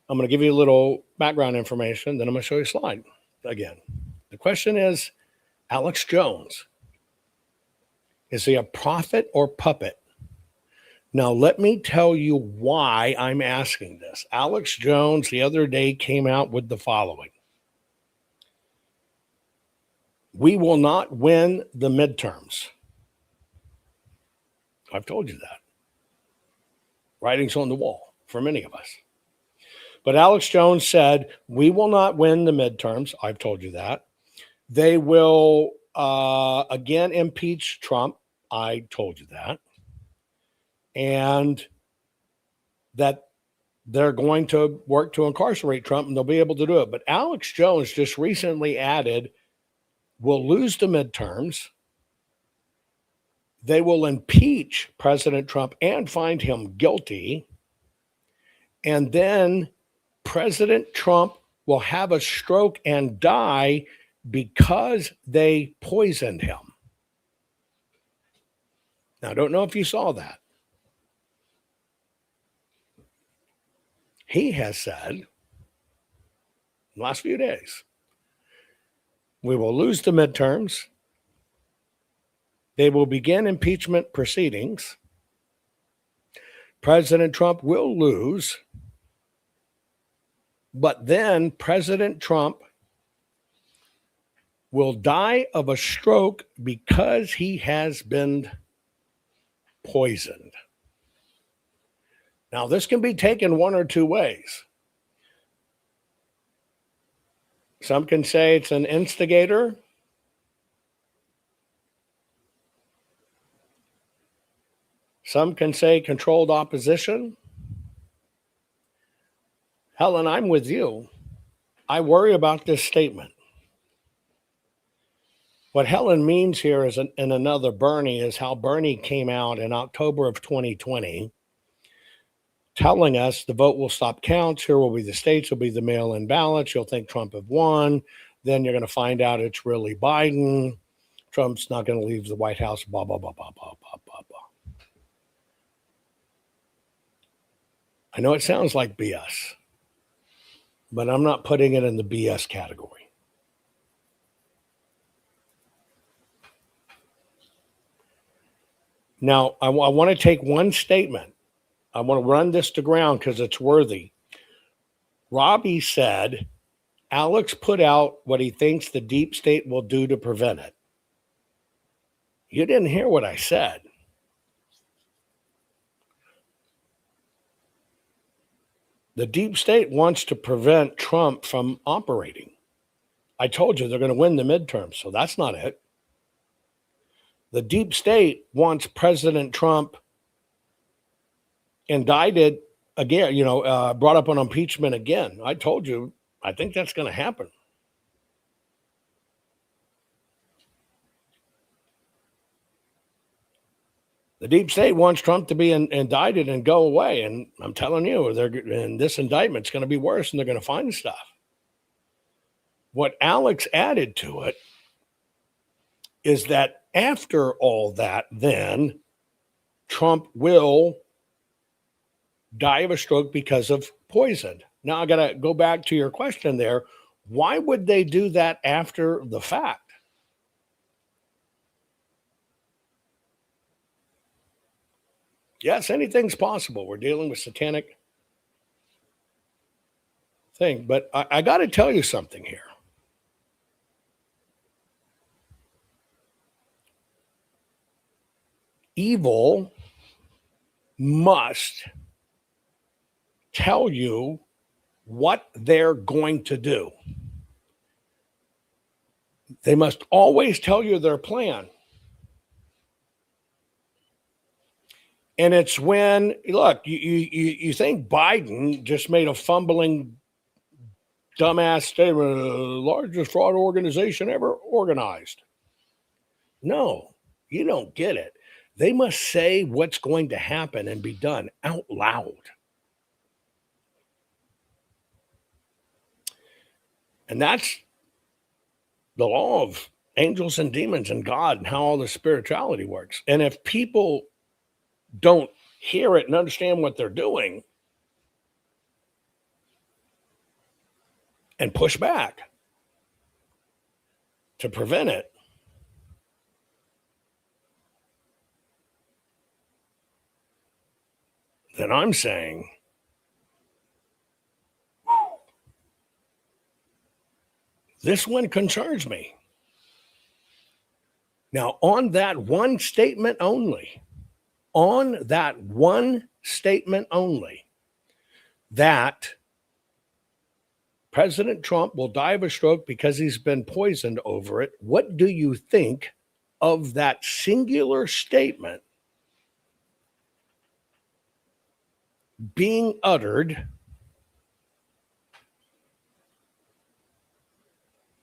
I'm going to give you a little background information. Then I'm going to show you a slide again. The question is, Alex Jones, is he a prophet or puppet? Now, let me tell you why I'm asking this. Alex Jones the other day came out with the following. We will not win the midterms. I've told you that. Writing's on the wall for many of us. But Alex Jones said, we will not win the midterms. I've told you that. They will again impeach Trump. I told you that. And that they're going to work to incarcerate Trump and they'll be able to do it. But Alex Jones just recently added, we'll lose the midterms. They will impeach President Trump and find him guilty. And then President Trump will have a stroke and die because they poisoned him. Now, I don't know if you saw that. He has said in the last few days, we will lose the midterms. They will begin impeachment proceedings. President Trump will lose. But then President Trump will die of a stroke because he has been poisoned. Now, this can be taken one or two ways. Some can say it's an instigator. Some can say controlled opposition. Helen, I'm with you. I worry about this statement. What Helen means here is in another Bernie is how Bernie came out in October of 2020 telling us the vote will stop counts. Here will be the states, will be the mail-in ballots. You'll think Trump have won. Then you're going to find out it's really Biden. Trump's not going to leave the White House, blah, blah, blah, blah, blah, blah, blah, blah. I know it sounds like BS, but I'm not putting it in the BS category. Now, I want to take one statement. I want to run this to ground because it's worthy. Robbie said, Alex put out what he thinks the deep state will do to prevent it. You didn't hear what I said. The deep state wants to prevent Trump from operating. I told you they're going to win the midterms, so that's not it. The deep state wants President Trump indicted again, brought up on impeachment again. I told you, I think that's going to happen. The deep state wants Trump to be indicted and go away. And I'm telling you, and this indictment's going to be worse and they're going to find stuff. What Alex added to it is that after all that, then Trump will die of a stroke because of poison. Now I got to go back to your question there. Why would they do that after the fact? Yes, anything's possible. We're dealing with satanic thing, but I got to tell you something here. Evil must tell you what they're going to do. They must always tell you their plan. And it's when, look, you think Biden just made a fumbling, dumbass statement, the largest fraud organization ever organized. No, you don't get it. They must say what's going to happen and be done out loud. And that's the law of angels and demons and God and how all the spirituality works. And if people don't hear it and understand what they're doing and push back to prevent it, then I'm saying, this one concerns me. Now, on that one statement only, that President Trump will die of a stroke because he's been poisoned over it, what do you think of that singular statement being uttered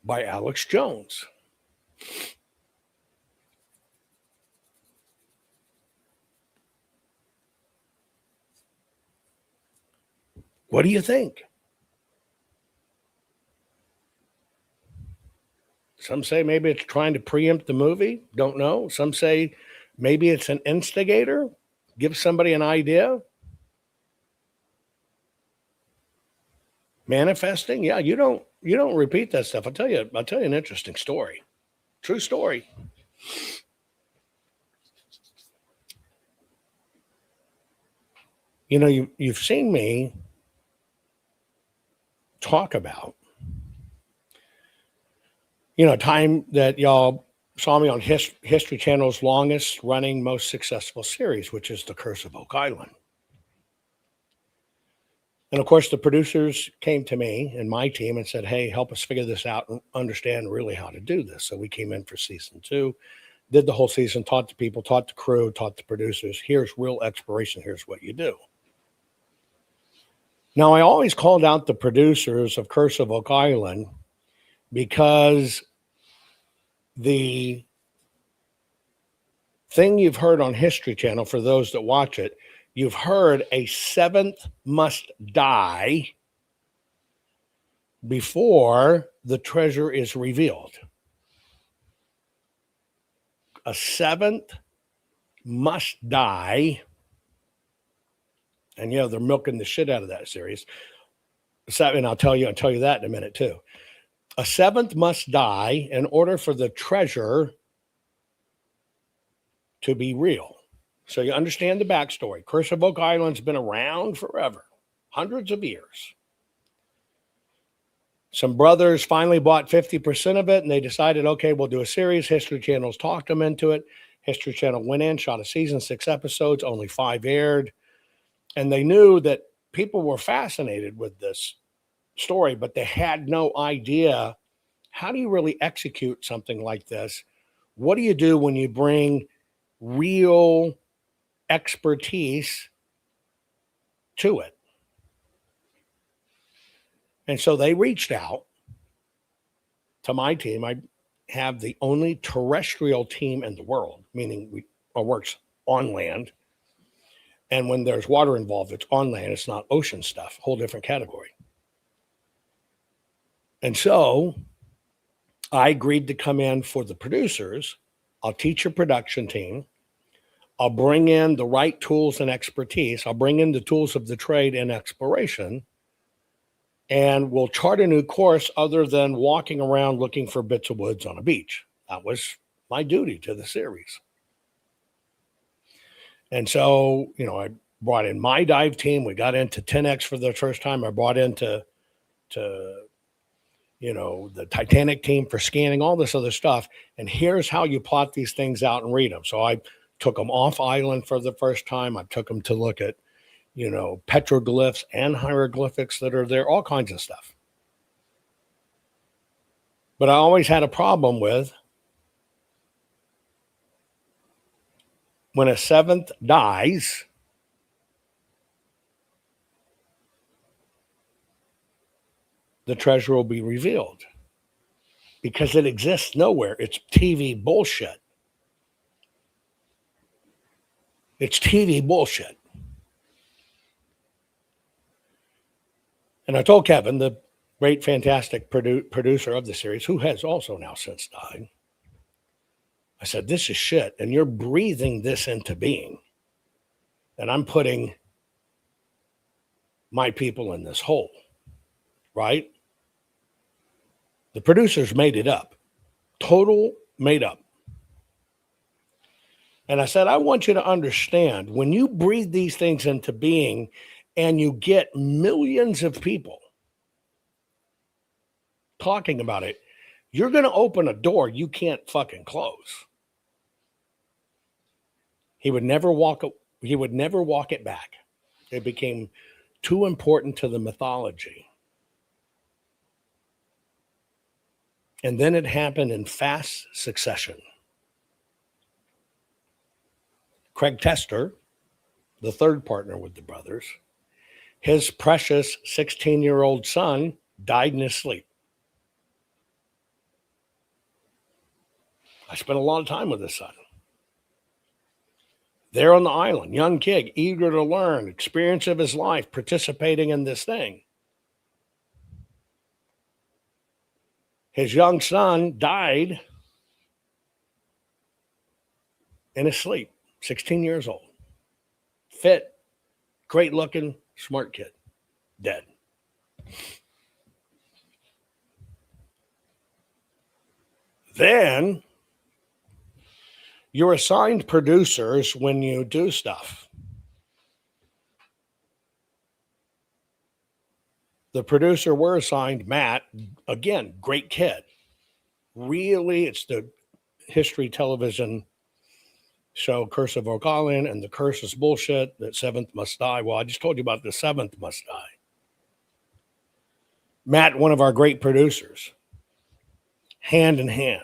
by Alex Jones? What do you think? Some say maybe it's trying to preempt the movie. Don't know. Some say maybe it's an instigator. Give somebody an idea. Manifesting. Yeah, you don't repeat that stuff. I'll tell you an interesting story. True story. You've seen me talk about, time that y'all saw me on History Channel's longest running, most successful series, which is The Curse of Oak Island. And of course, the producers came to me and my team and said, hey, help us figure this out and understand really how to do this. So we came in for season 2, did the whole season, taught the people, taught the crew, taught the producers. Here's real exploration. Here's what you do. Now, I always called out the producers of Curse of Oak Island because the thing you've heard on History Channel, for those that watch it, you've heard a 7th must die before the treasure is revealed. A 7th must die. And they're milking the shit out of that series. And I'll tell you that in a minute too. A 7th must die in order for the treasure to be real. So you understand the backstory. Curse of Oak Island's been around forever, hundreds of years. Some brothers finally bought 50% of it, and they decided, okay, we'll do a series. History Channel's talked them into it. History Channel went in, shot a season, 6 episodes, only 5 aired. And they knew that people were fascinated with this story, but they had no idea, how do you really execute something like this? What do you do when you bring real expertise to it? And so they reached out to my team. I have the only terrestrial team in the world, meaning our work's on land. And when there's water involved, it's on land. It's not ocean stuff, whole different category. And so I agreed to come in for the producers. I'll teach your production team. I'll bring in the right tools and expertise. I'll bring in the tools of the trade and exploration. And we'll chart a new course other than walking around looking for bits of woods on a beach. That was my duty to the series. And so, I brought in my dive team. We got into 10X for the first time. I brought into the Titanic team for scanning, all this other stuff. And here's how you plot these things out and read them. So I took them off island for the first time. I took them to look at petroglyphs and hieroglyphics that are there, all kinds of stuff. But I always had a problem with when a seventh dies, the treasure will be revealed because it exists nowhere. It's TV bullshit. It's TV bullshit. And I told Kevin, the great, fantastic producer of the series, who has also now since died, I said, this is shit, and you're breathing this into being. And I'm putting my people in this hole, right? The producers made it up. Total made up. And I said, I want you to understand, when you breathe these things into being and you get millions of people talking about it, you're going to open a door you can't fucking close. He would never walk it back. It became too important to the mythology. And then it happened in fast succession. Craig Tester, the third partner with the brothers, his precious 16-year-old son died in his sleep. I spent a lot of time with his son. There on the island, young kid, eager to learn, experience of his life, participating in this thing. His young son died in his sleep, 16 years old. Fit, great looking, smart kid, dead. Then you're assigned producers when you do stuff. The producer we're assigned, Matt, again, great kid. Really, it's the history television show Curse of Oak Island, and the curse is bullshit, that seventh must die. Well, I just told you about the seventh must die. Matt, one of our great producers, hand in hand.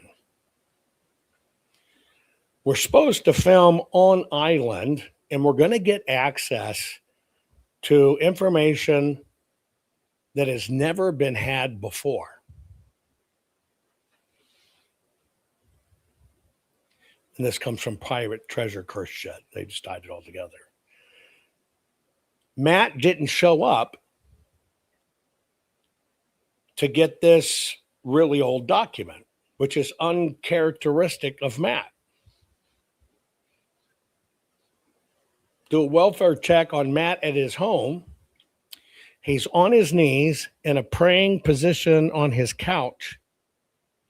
We're supposed to film on island, and we're going to get access to information that has never been had before. And this comes from Pirate Treasure Curse shit. They just tied it all together. Matt didn't show up to get this really old document, which is uncharacteristic of Matt. Do a welfare check on Matt at his home. He's on his knees in a praying position on his couch,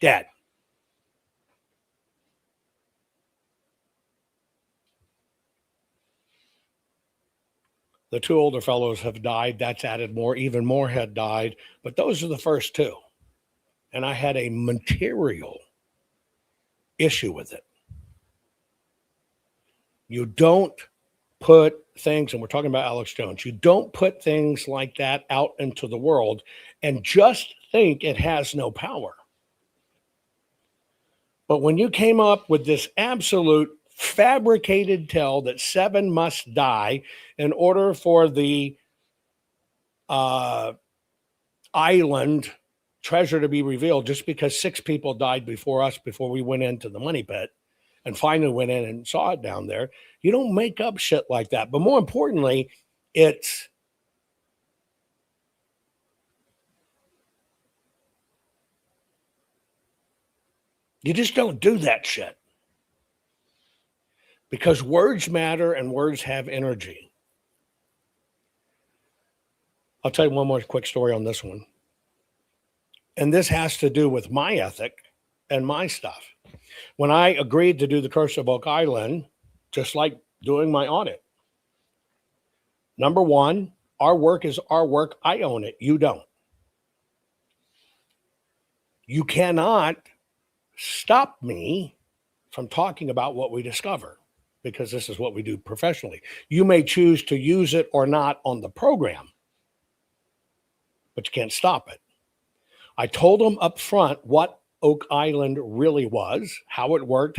dead. The two older fellows have died. That's added more. Even more had died. But those are the first two. And I had a material issue with it. You don't put things, and we're talking about Alex Jones, you don't put things like that out into the world and just think it has no power. But when you came up with this absolute fabricated tale that 7 must die in order for the island treasure to be revealed, just because 6 people died before us, before we went into the money pit and finally went in and saw it down there, you don't make up shit like that. But more importantly, it's you just don't do that shit. Because words matter and words have energy. I'll tell you one more quick story on this one. And this has to do with my ethic and my stuff. When I agreed to do the Curse of Oak Island, just like doing my audit, number one, our work is our work. I own it. You don't. You cannot stop me from talking about what we discover, because this is what we do professionally. You may choose to use it or not on the program, but you can't stop it. I told them up front what Oak Island really was, how it worked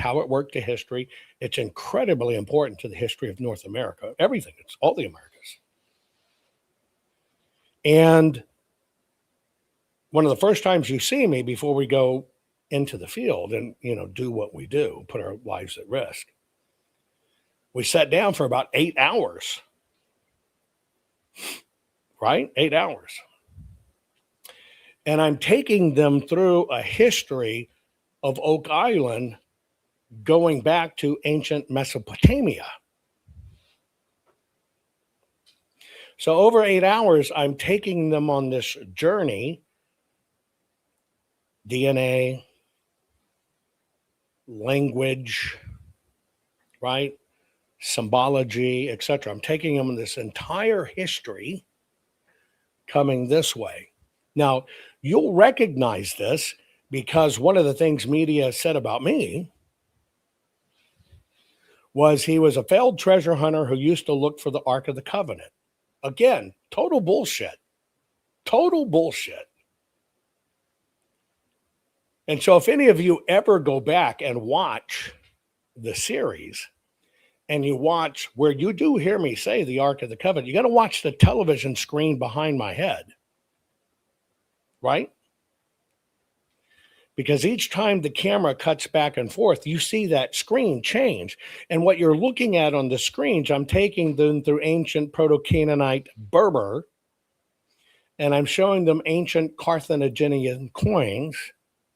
to history. It's incredibly important to the history of North America, everything. It's all the Americas. And one of the first times you see me before we go into the field and, do what we do, put our lives at risk, we sat down for about 8 hours, right? 8 hours. And I'm taking them through a history of Oak Island going back to ancient Mesopotamia. So over 8 hours, I'm taking them on this journey, DNA, language, right? Symbology, etc. I'm taking them on this entire history coming this way. Now, you'll recognize this because one of the things media said about me was he was a failed treasure hunter who used to look for the Ark of the Covenant. Again, total bullshit. Total bullshit. And so if any of you ever go back and watch the series, and you watch where you do hear me say the Ark of the Covenant, you got to watch the television screen behind my head. Right? Because each time the camera cuts back and forth, you see that screen change. And what you're looking at on the screens, I'm taking them through ancient Proto-Canaanite Berber, and I'm showing them ancient Carthaginian coins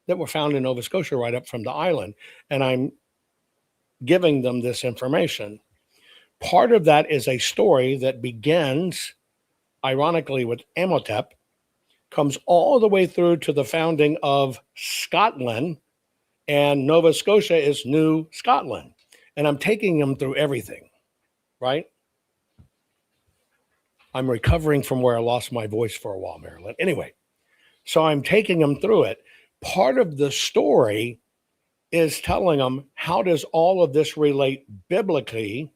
that were found in Nova Scotia right up from the island. And I'm giving them this information. Part of that is a story that begins, ironically, with Imhotep, comes all the way through to the founding of Scotland, and Nova Scotia is New Scotland. And I'm taking them through everything, right? I'm recovering from where I lost my voice for a while, Marilyn. Anyway, so I'm taking them through it. Part of the story is telling them, how does all of this relate biblically?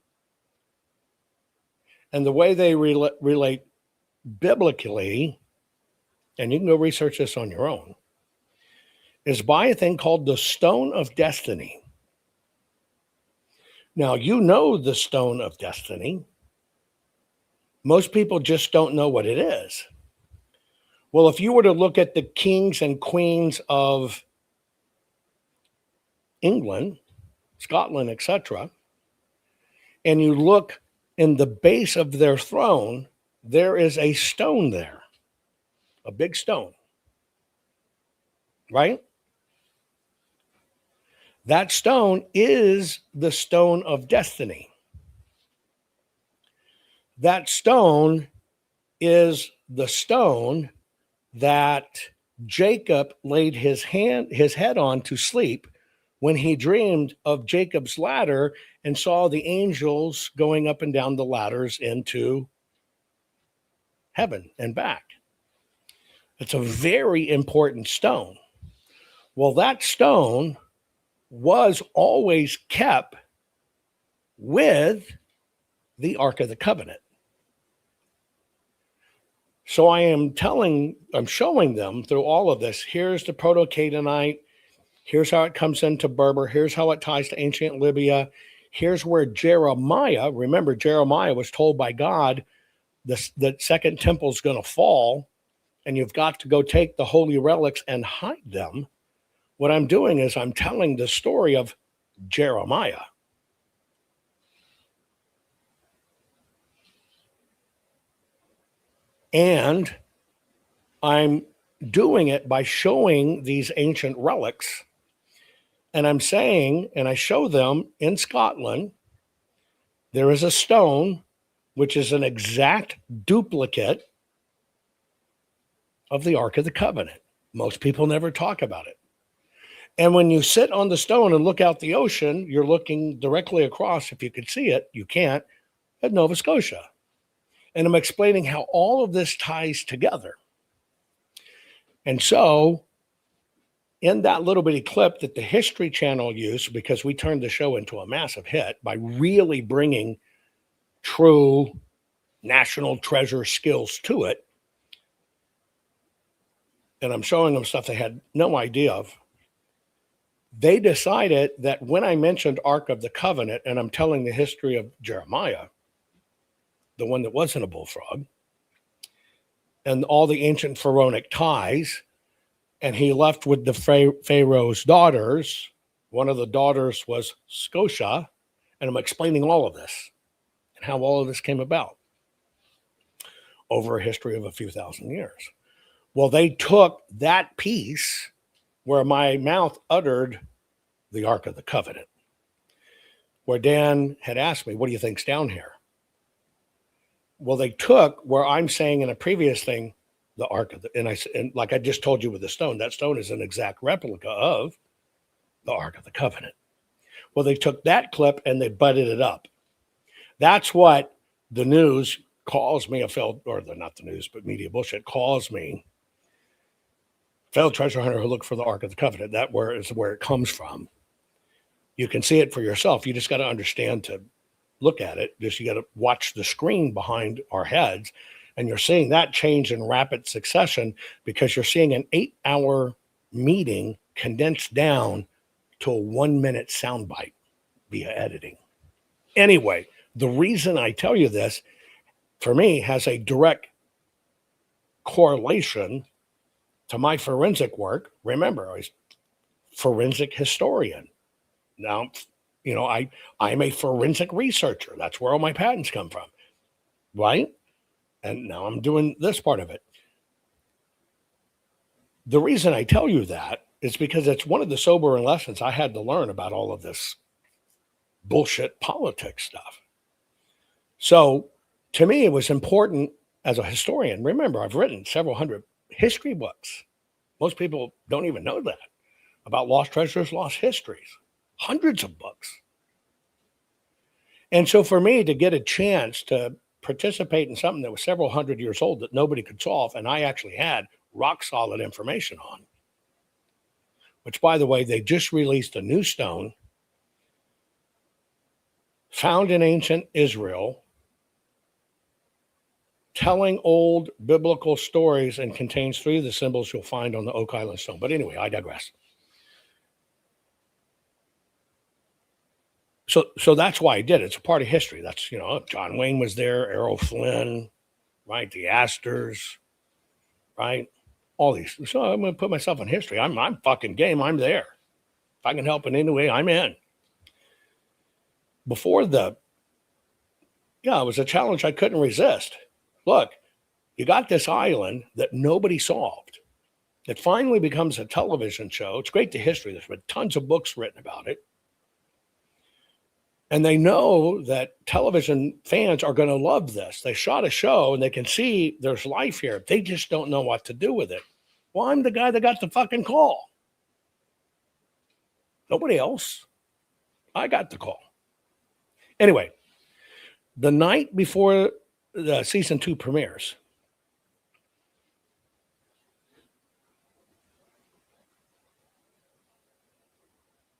And the way they relate biblically, and you can go research this on your own, is by a thing called the Stone of Destiny. Now, you know the Stone of Destiny. Most people just don't know what it is. Well, if you were to look at the kings and queens of England, Scotland, etc., and you look in the base of their throne, there is a stone there. A big stone, right? That stone is the Stone of Destiny. That stone is the stone that Jacob laid his head on to sleep when he dreamed of Jacob's ladder and saw the angels going up and down the ladders into heaven and back. It's a very important stone. Well, that stone was always kept with the Ark of the Covenant. So I'm showing them through all of this. Here's the Proto-Canaanite. Here's how it comes into Berber. Here's how it ties to ancient Libya. Here's where Jeremiah, remember, Jeremiah was told by God the second temple is going to fall, and you've got to go take the holy relics and hide them. What I'm doing is I'm telling the story of Jeremiah. And I'm doing it by showing these ancient relics. And I'm saying, and I show them in Scotland, there is a stone which is an exact duplicate of the Ark of the Covenant. Most people never talk about it. And when you sit on the stone and look out the ocean, you're looking directly across, if you could see it, you can't, at Nova Scotia. And I'm explaining how all of this ties together. And so, in that little bitty clip that the History Channel used, because we turned the show into a massive hit by really bringing true national treasure skills to it, and I'm showing them stuff they had no idea of, they decided that when I mentioned Ark of the Covenant, and I'm telling the history of Jeremiah, the one that wasn't a bullfrog, and all the ancient pharaonic ties, and he left with the Pharaoh's daughters. One of the daughters was Scotia, and I'm explaining all of this and how all of this came about over a history of a few thousand years. Well, they took that piece where my mouth uttered the Ark of the Covenant, where Dan had asked me, what do you think's down here? Well, they took where I'm saying in a previous thing, the Ark of the, and like I just told you with the stone, that stone is an exact replica of the Ark of the Covenant. Well, they took that clip and they butted it up. That's what the news calls me a failed, or not the news, but media bullshit calls me failed treasure hunter who looked for the Ark of the Covenant. That is where it comes from. You can see it for yourself. You just got to understand to look at it. Just you got to watch the screen behind our heads, and you're seeing that change in rapid succession because you're seeing an 8-hour meeting condensed down to a 1-minute soundbite via editing. Anyway, the reason I tell you this, for me, has a direct correlation to my forensic work. Remember, I was a forensic historian. Now, I'm a forensic researcher. That's where all my patents come from, right? And now I'm doing this part of it. The reason I tell you that is because it's one of the sobering lessons I had to learn about all of this bullshit politics stuff. So to me, it was important as a historian. Remember, I've written several hundred history books. Most people don't even know that about lost treasures, lost histories. Hundreds of books. And so for me to get a chance to participate in something that was several hundred years old that nobody could solve, and I actually had rock solid information on, which, by the way, they just released a new stone found in ancient Israel, telling old biblical stories, and contains 3 of the symbols you'll find on the Oak Island stone. But anyway, I digress. So that's why I did it. It's a part of history. That's, John Wayne was there, Errol Flynn, right? The Astors, right? All these. So I'm going to put myself in history. I'm fucking game. I'm there. If I can help in any way, I'm in. Before it was a challenge I couldn't resist. Look, you got this island that nobody solved. It finally becomes a television show. It's great to history. There's been tons of books written about it. And they know that television fans are going to love this. They shot a show and they can see there's life here. They just don't know what to do with it. Well, I'm the guy that got the fucking call. Nobody else. I got the call. Anyway, the night before the season 2 premieres,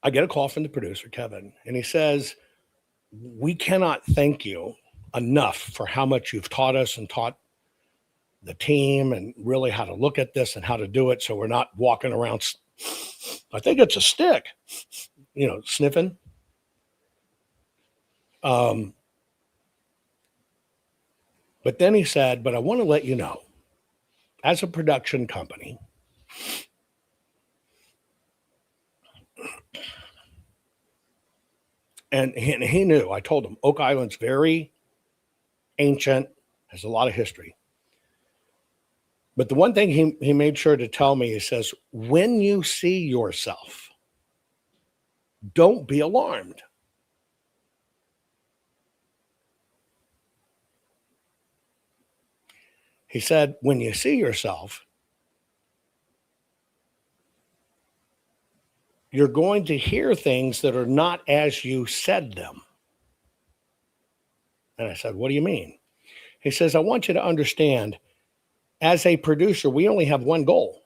I get a call from the producer, Kevin, and he says, we cannot thank you enough for how much you've taught us and taught the team and really how to look at this and how to do it so we're not walking around, I think it's a stick, sniffing. But then he said, but I want to let you know, as a production company, and he knew, I told him, Oak Island's very ancient, has a lot of history. But the one thing he made sure to tell me, he says, when you see yourself, don't be alarmed. He said, when you see yourself, you're going to hear things that are not as you said them. And I said, what do you mean? He says, I want you to understand, as a producer, we only have one goal.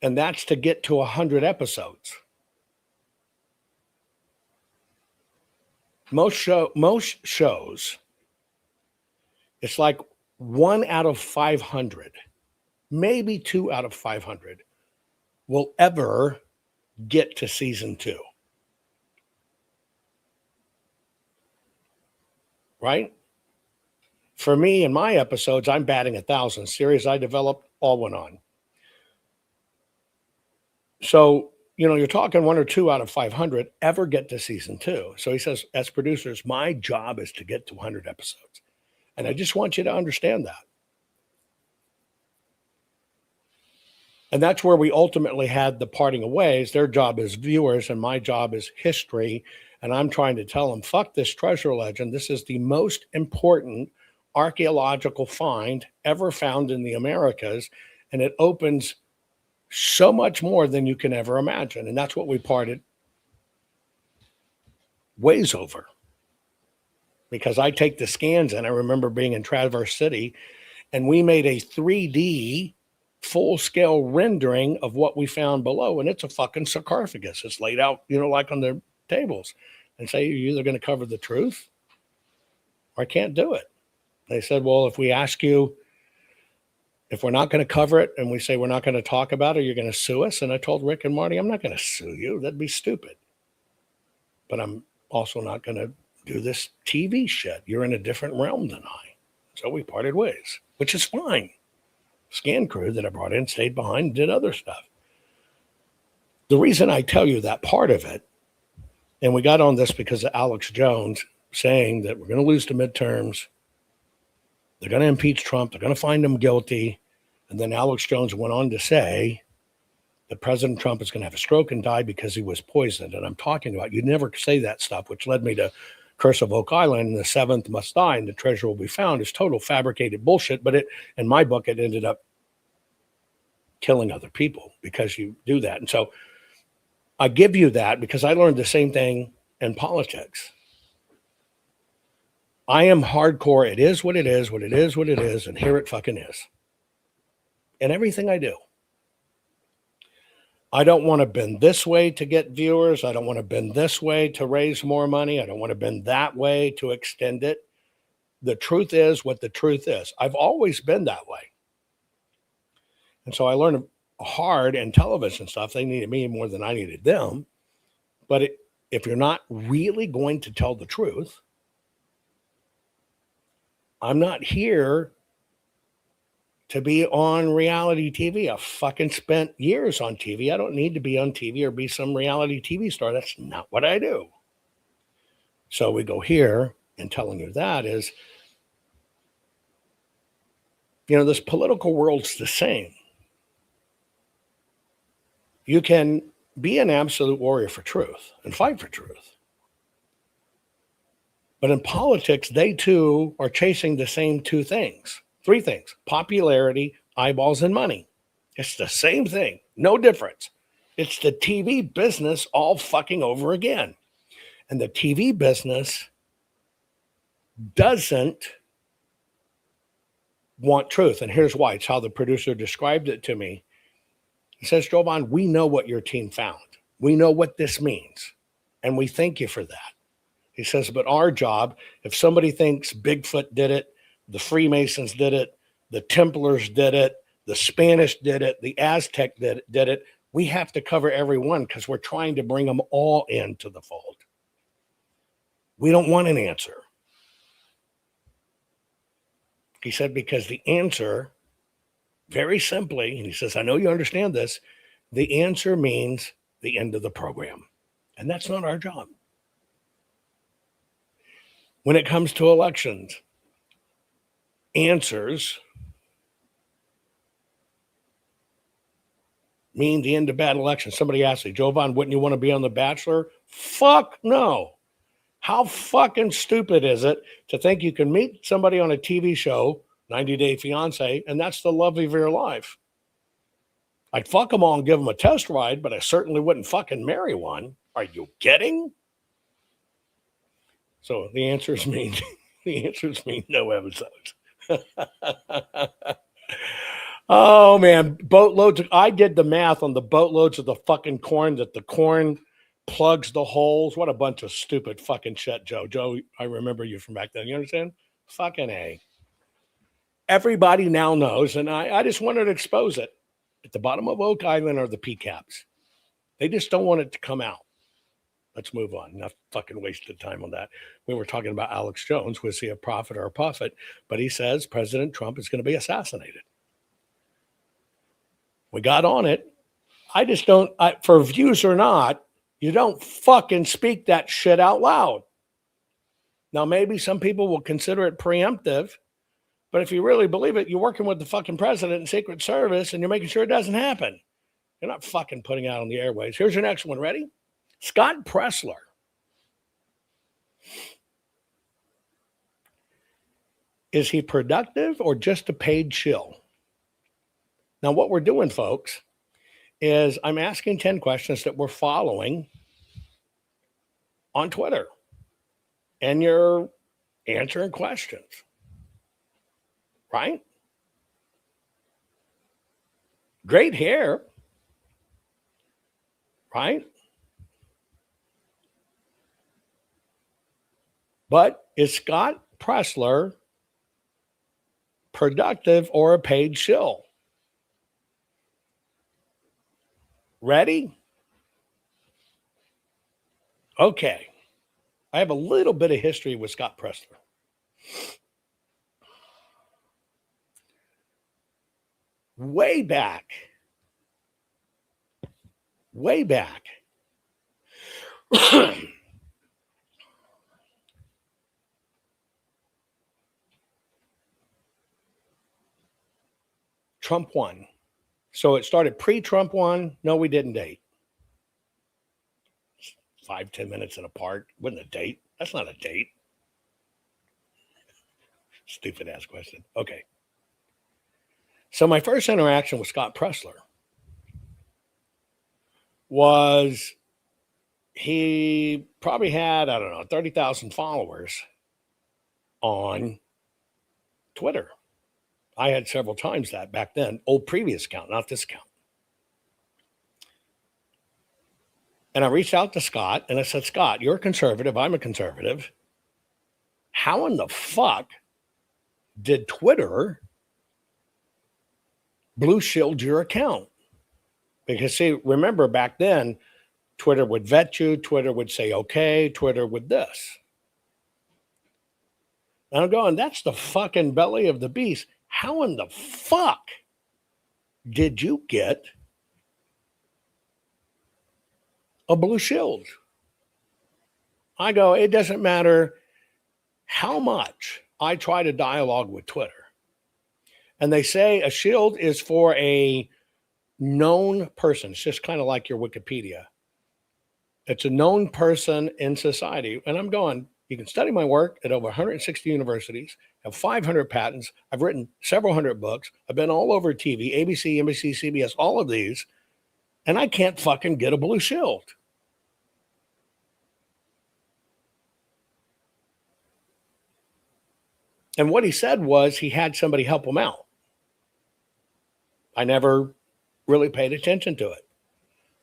And that's to get to 100 episodes. Most shows, it's like 1 out of 500, maybe 2 out of 500 will ever get to season 2. Right? For me and my episodes, I'm batting 1,000. Series I developed, all went on. So, you're talking 1 or 2 out of 500 ever get to season 2. So he says, as producers, my job is to get to 100 episodes. And I just want you to understand that. And that's where we ultimately had the parting of ways. Their job is viewers and my job is history. And I'm trying to tell them, fuck this treasure legend. This is the most important archaeological find ever found in the Americas. And it opens so much more than you can ever imagine. And that's what we parted ways over. Because I take the scans and I remember being in Traverse City and we made a 3D full-scale rendering of what we found below. And it's a fucking sarcophagus. It's laid out, like on the tables. And say, you're either going to cover the truth or I can't do it. They said, well, if we ask you, if we're not going to cover it and we say we're not going to talk about it, you're going to sue us. And I told Rick and Marty, I'm not going to sue you. That'd be stupid. But I'm also not going to do this TV shit. You're in a different realm than I. So we parted ways, which is fine. Scan crew that I brought in stayed behind and did other stuff. The reason I tell you that part of it, and we got on this because of Alex Jones saying that we're going to lose the midterms. They're going to impeach Trump. They're going to find him guilty. And then Alex Jones went on to say that President Trump is going to have a stroke and die because he was poisoned. And I'm talking about, you never say that stuff, which led me to Curse of Oak Island, and the seventh must die, and the treasure will be found, is total fabricated bullshit. But in my book, it ended up killing other people because you do that. And so I give you that because I learned the same thing in politics. I am hardcore. It is what it is, what it is, what it is, and here it fucking is. In everything I do. I don't want to bend this way to get viewers. I don't want to bend this way to raise more money. I don't want to bend that way to extend it. The truth is what the truth is. I've always been that way. And so I learned hard in television stuff. They needed me more than I needed them. But if you're not really going to tell the truth, I'm not here to be on reality TV. I've fucking spent years on TV. I don't need to be on TV or be some reality TV star. That's not what I do. So we go here, and telling you that is, this political world's the same. You can be an absolute warrior for truth and fight for truth. But in politics, they too are chasing the same three things: popularity, eyeballs, and money. It's the same thing, no difference. It's the TV business all fucking over again. And the TV business doesn't want truth. And here's why. It's how the producer described it to me. He says, Jovan, we know what your team found. We know what this means, and we thank you for that. He says, but our job, if somebody thinks Bigfoot did it, the Freemasons did it, the Templars did it, the Spanish did it, the Aztec did it, we have to cover everyone because we're trying to bring them all into the fold. We don't want an answer. He said, because the answer, very simply, and he says, I know you understand this, the answer means the end of the program. And that's not our job. When it comes to elections, answers mean the end of bad elections. Somebody asked me, Jovan, wouldn't you want to be on The Bachelor? Fuck no. How fucking stupid is it to think you can meet somebody on a TV show, 90 Day Fiance, and that's the love of your life? I'd fuck them all and give them a test ride, but I certainly wouldn't fucking marry one. Are you kidding? So the answers mean no episodes. Oh man, boatloads. I did the math on the boatloads of the fucking corn that the corn plugs the holes. What a bunch of stupid fucking shit, Joe. Joe, I remember you from back then. You understand? Fucking A. Everybody now knows, and I just wanted to expose it. At the bottom of Oak Island are the PCAPs. They just don't want it to come out. Let's move on. Enough fucking wasted time on that. We were talking about Alex Jones. Was he a prophet or a puppet? But he says President Trump is going to be assassinated. We got on it. I just don't, for views or not, you don't fucking speak that shit out loud. Now, maybe some people will consider it preemptive, but if you really believe it, you're working with the fucking president and Secret Service and you're making sure it doesn't happen. You're not fucking putting it out on the airways. Here's your next one. Ready? Scott Pressler. Is he productive or just a paid shill? Now, what we're doing, folks, is I'm asking 10 questions that we're following on Twitter. And you're answering questions. Right? Great hair. Right? But is Scott Pressler productive or a paid shill? Ready? Okay. I have a little bit of history with Scott Pressler. Way back. Trump won. So it started pre-Trump won. No, we didn't date. 5-10 minutes in apart. Wasn't a date. That's not a date. Stupid ass question. Okay. So my first interaction with Scott Pressler was he probably had, 30,000 followers on Twitter. I had several times that back then. Old previous account, not this account. And I reached out to Scott and I said, Scott, you're a conservative. I'm a conservative. How in the fuck did Twitter blue shield your account? Because see, remember back then, Twitter would vet you. Twitter would say, okay, Twitter would this. And I'm going, that's the fucking belly of the beast. How in the fuck did you get a blue shield? I go, it doesn't matter how much I try to dialogue with Twitter. And they say a shield is for a known person. It's just kind of like your Wikipedia. It's a known person in society. And I'm going, you can study my work at over 160 universities, have 500 patents. I've written several hundred books. I've been all over TV, ABC, NBC, CBS, all of these. And I can't fucking get a blue shield. And what he said was he had somebody help him out. I never really paid attention to it.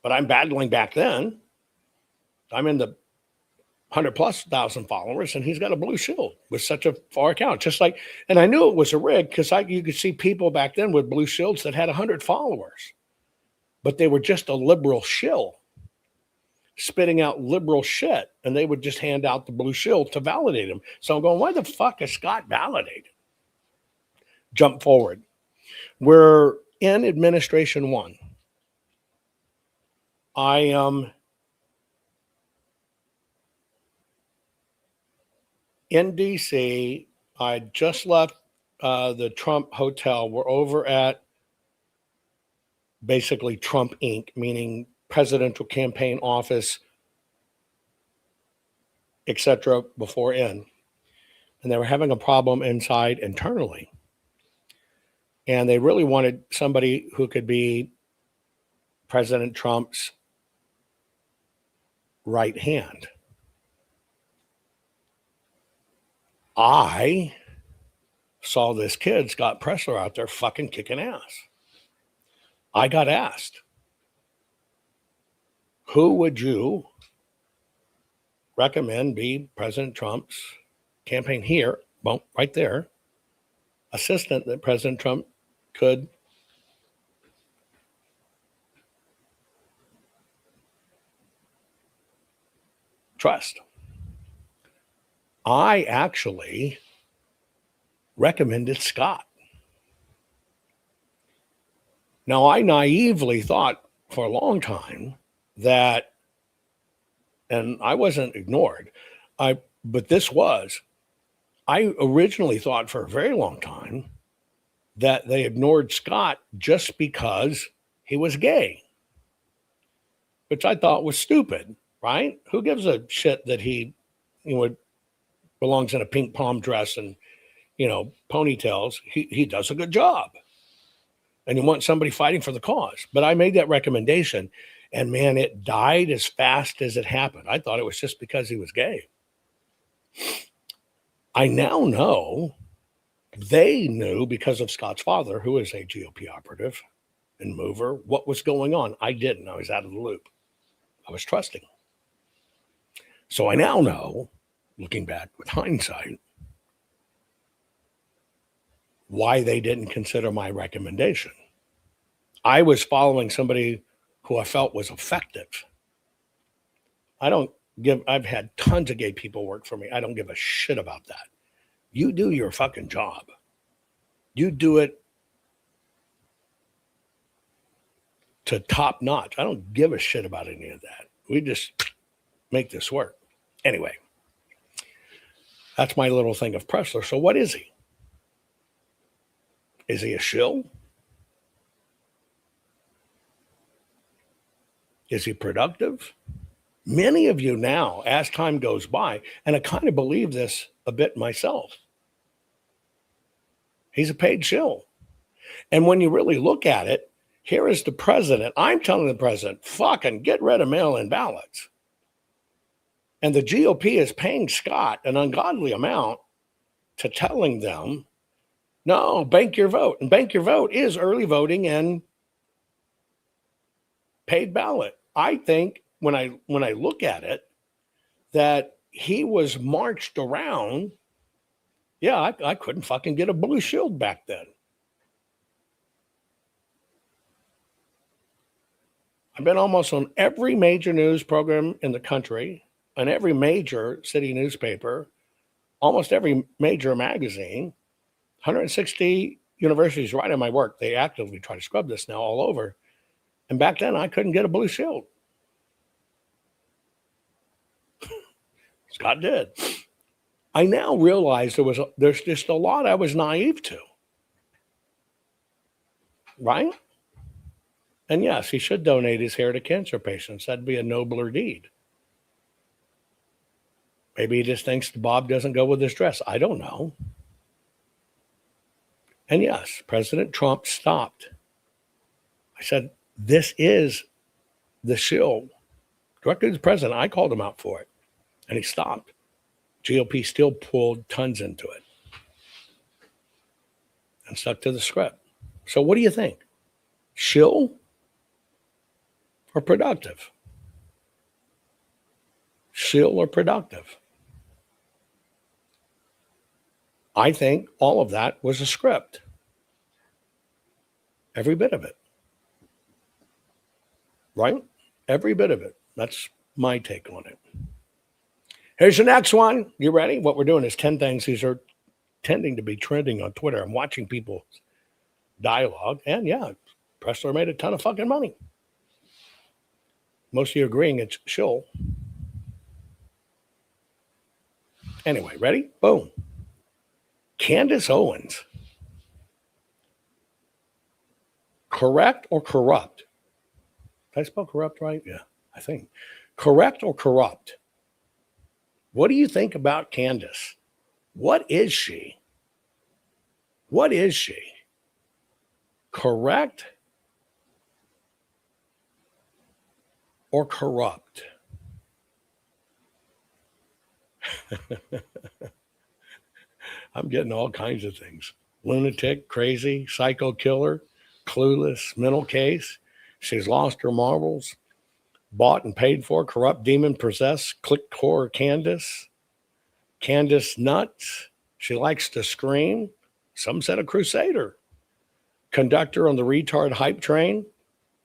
But I'm battling back then. I'm in the 100,000+ followers, and he's got a blue shield with such a far account. Just like, and I knew it was a rig because you could see people back then with blue shields that had 100 followers, but they were just a liberal shill spitting out liberal shit, and they would just hand out the blue shield to validate him. So I'm going, why the fuck is Scott validated? Jump forward. We're in administration 1. I am in DC. I just left the Trump hotel. We're over at basically Trump Inc., meaning presidential campaign office, etc. before in. And they were having a problem inside internally. And they really wanted somebody who could be President Trump's right hand. I saw this kid, Scott Pressler, out there fucking kicking ass. I got asked, who would you recommend be President Trump's campaign here? Well, right there, assistant that President Trump could trust. I actually recommended Scott. Now, I naively thought for a long time that, and I wasn't ignored, but this was, I originally thought for a very long time that they ignored Scott just because he was gay, which I thought was stupid, right? Who gives a shit that he belongs in a pink palm dress and, ponytails? He does a good job. And you want somebody fighting for the cause. But I made that recommendation, and man, it died as fast as it happened. I thought it was just because he was gay. I now know they knew because of Scott's father, who is a GOP operative and mover, what was going on. I didn't. I was out of the loop. I was trusting. So I now know, looking back with hindsight, why they didn't consider my recommendation. I was following somebody who I felt was effective. I've had tons of gay people work for me. I don't give a shit about that. You do your fucking job. You do it to top notch. I don't give a shit about any of that. We just make this work. Anyway, that's my little thing of Pressler. So what is he? Is he a shill? Is he productive? Many of you now, as time goes by, and I kind of believe this a bit myself, he's a paid shill. And when you really look at it, here is the president. I'm telling the president, fucking get rid of mail-in ballots. And the GOP is paying Scott an ungodly amount to telling them, no, bank your vote. And bank your vote is early voting and paid ballot. I think when I look at it, that he was marched around. Yeah, I couldn't fucking get a blue shield back then. I've been almost on every major news program in the country, on every major city newspaper, almost every major magazine. 160 universities writing my work. They actively try to scrub this now all over. And back then, I couldn't get a blue shield. Scott did. I now realize there's just a lot I was naive to. Right? And yes, he should donate his hair to cancer patients. That'd be a nobler deed. Maybe he just thinks the bob doesn't go with his dress. I don't know. And yes, President Trump stopped. I said, this is the shill. Directly to the president, I called him out for it. And he stopped. GOP still pulled tons into it. And stuck to the script. So what do you think? Shill or productive? Shill or productive? I think all of that was a script. Every bit of it. Right? Every bit of it. That's my take on it. Here's the next one. You ready? What we're doing is 10 things. These are tending to be trending on Twitter. I'm watching people's dialogue. And yeah, Pressler made a ton of fucking money. Most of you agreeing it's shill. Anyway, ready? Boom. Candace Owens. Correct or corrupt? Did I spell corrupt right? Yeah, I think. Correct or corrupt? What do you think about Candace? What is she? What is she? Correct or corrupt? I'm getting all kinds of things. Lunatic, crazy, psycho killer, clueless, mental case. She's lost her marbles. Bought and paid for, corrupt, demon possessed, click core Candace. Candace nuts. She likes to scream. Some said a crusader. Conductor on the retard hype train.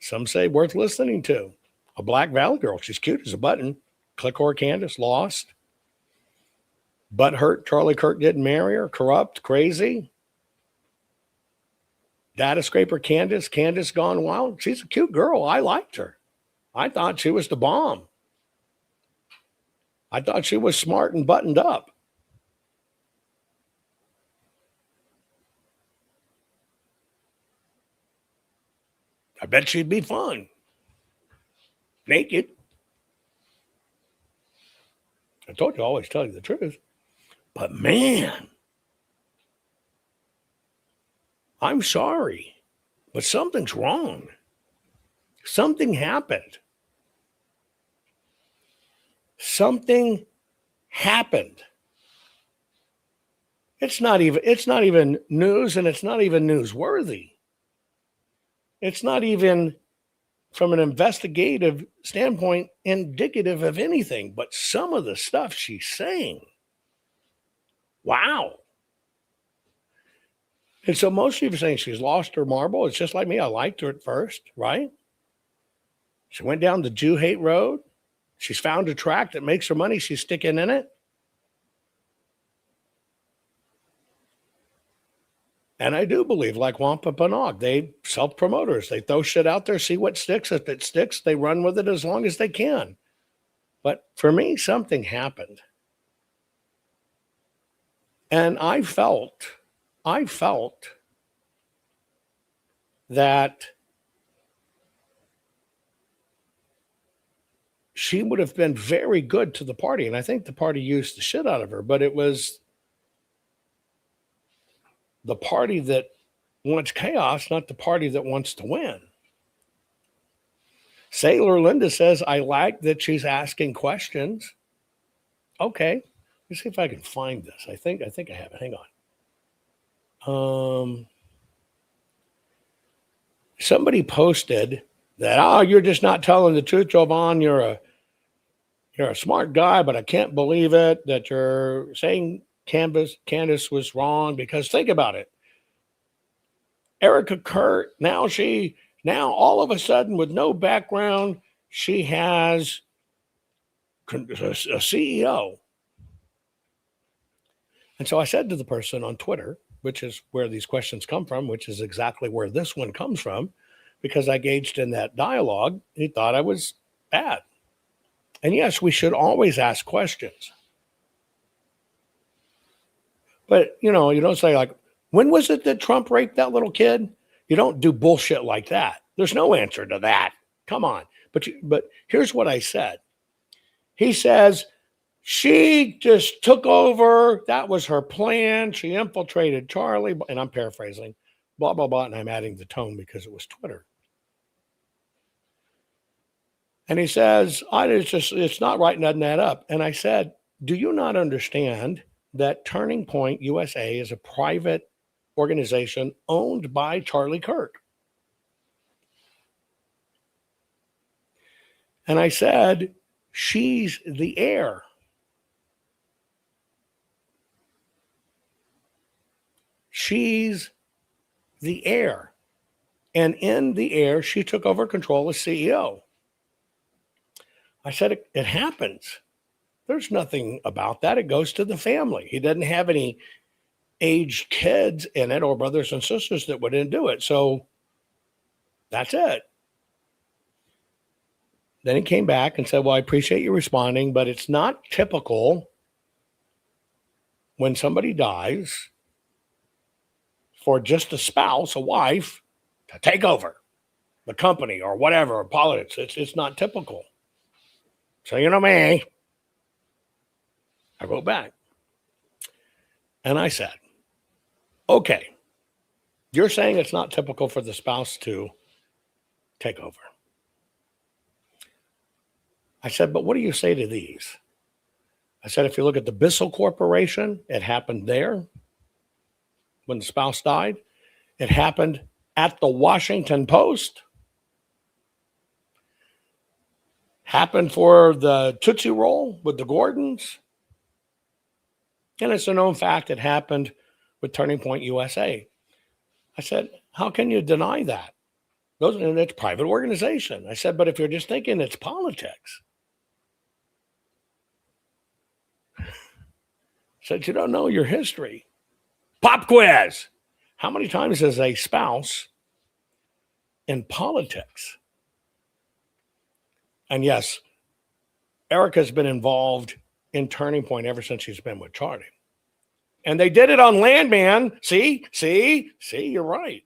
Some say worth listening to. A Black Valley girl. She's cute as a button. Click core Candace, lost. Butt hurt, Charlie Kirk didn't marry her. Corrupt, crazy. Data scraper Candace. Candace gone wild. She's a cute girl. I liked her. I thought she was the bomb. I thought she was smart and buttoned up. I bet she'd be fun. Naked. I told you I always tell you the truth. But man, I'm sorry, but something's wrong. Something happened. Something happened. It's not even news, and it's not even newsworthy. It's not even, from an investigative standpoint, indicative of anything, but some of the stuff she's saying. Wow. And so most people are saying she's lost her marble. It's just like me. I liked her at first, right? She went down the Jew hate road. She's found a track that makes her money. She's sticking in it. And I do believe, like Wampa Panog, they self-promoters. They throw shit out there, see what sticks. If it sticks, they run with it as long as they can. But for me, something happened. And I felt that she would have been very good to the party. And I think the party used the shit out of her, but it was the party that wants chaos, not the party that wants to win. Sailor Linda says, I like that she's asking questions. Okay. Let's see if I can find this. I think I have it. Hang on. Somebody posted that, you're just not telling the truth, Jovan. You're a smart guy, but I can't believe it that you're saying Candace was wrong, because think about it. Erica Kurt, now all of a sudden, with no background, she has a CEO. And so I said to the person on Twitter, which is where these questions come from, which is exactly where this one comes from, because I engaged in that dialogue, he thought I was bad. And yes, we should always ask questions. But, you don't say like, when was it that Trump raped that little kid? You don't do bullshit like that. There's no answer to that. Come on. But here's what I said. He says, she just took over. That was her plan. She infiltrated Charlie. And I'm paraphrasing, blah, blah, blah. And I'm adding the tone because it was Twitter. And he says, it's not right, nothing that up. And I said, do you not understand that Turning Point USA is a private organization owned by Charlie Kirk? And I said, she's the heir. She's the heir. And in the heir, she took over control as CEO. I said, it happens. There's nothing about that. It goes to the family. He doesn't have any aged kids in it or brothers and sisters that wouldn't do it. So that's it. Then he came back and said, well, I appreciate you responding, but it's not typical when somebody dies for just a spouse, a wife, to take over the company or whatever, or politics. It's not typical. So, you know me, I wrote back and I said, okay, you're saying it's not typical for the spouse to take over. I said, but what do you say to these? I said, if you look at the Bissell Corporation, it happened there when the spouse died. It happened at the Washington Post. Happened for the Tootsie Roll with the Gordons. And it's a known fact it happened with Turning Point USA. I said, how can you deny that? It's a private organization. I said, but if you're just thinking it's politics. I said, you don't know your history. Pop quiz. How many times has a spouse in politics? And yes, Erica's been involved in Turning Point ever since she's been with Charlie. And they did it on Landman. See, you're right.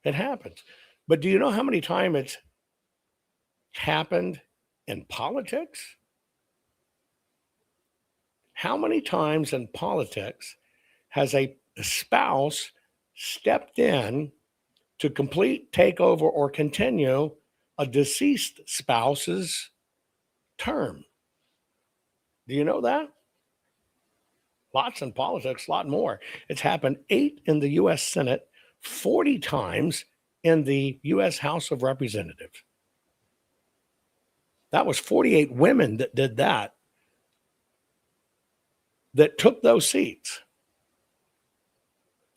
It happens. But do you know how many times it's happened in politics? How many times in politics has a spouse stepped in to complete, take over, or continue a deceased spouse's term? Do you know that? Lots in politics, a lot more. It's happened 8 in the U.S. Senate, 40 times in the U.S. House of Representatives. That was 48 women that did that took those seats.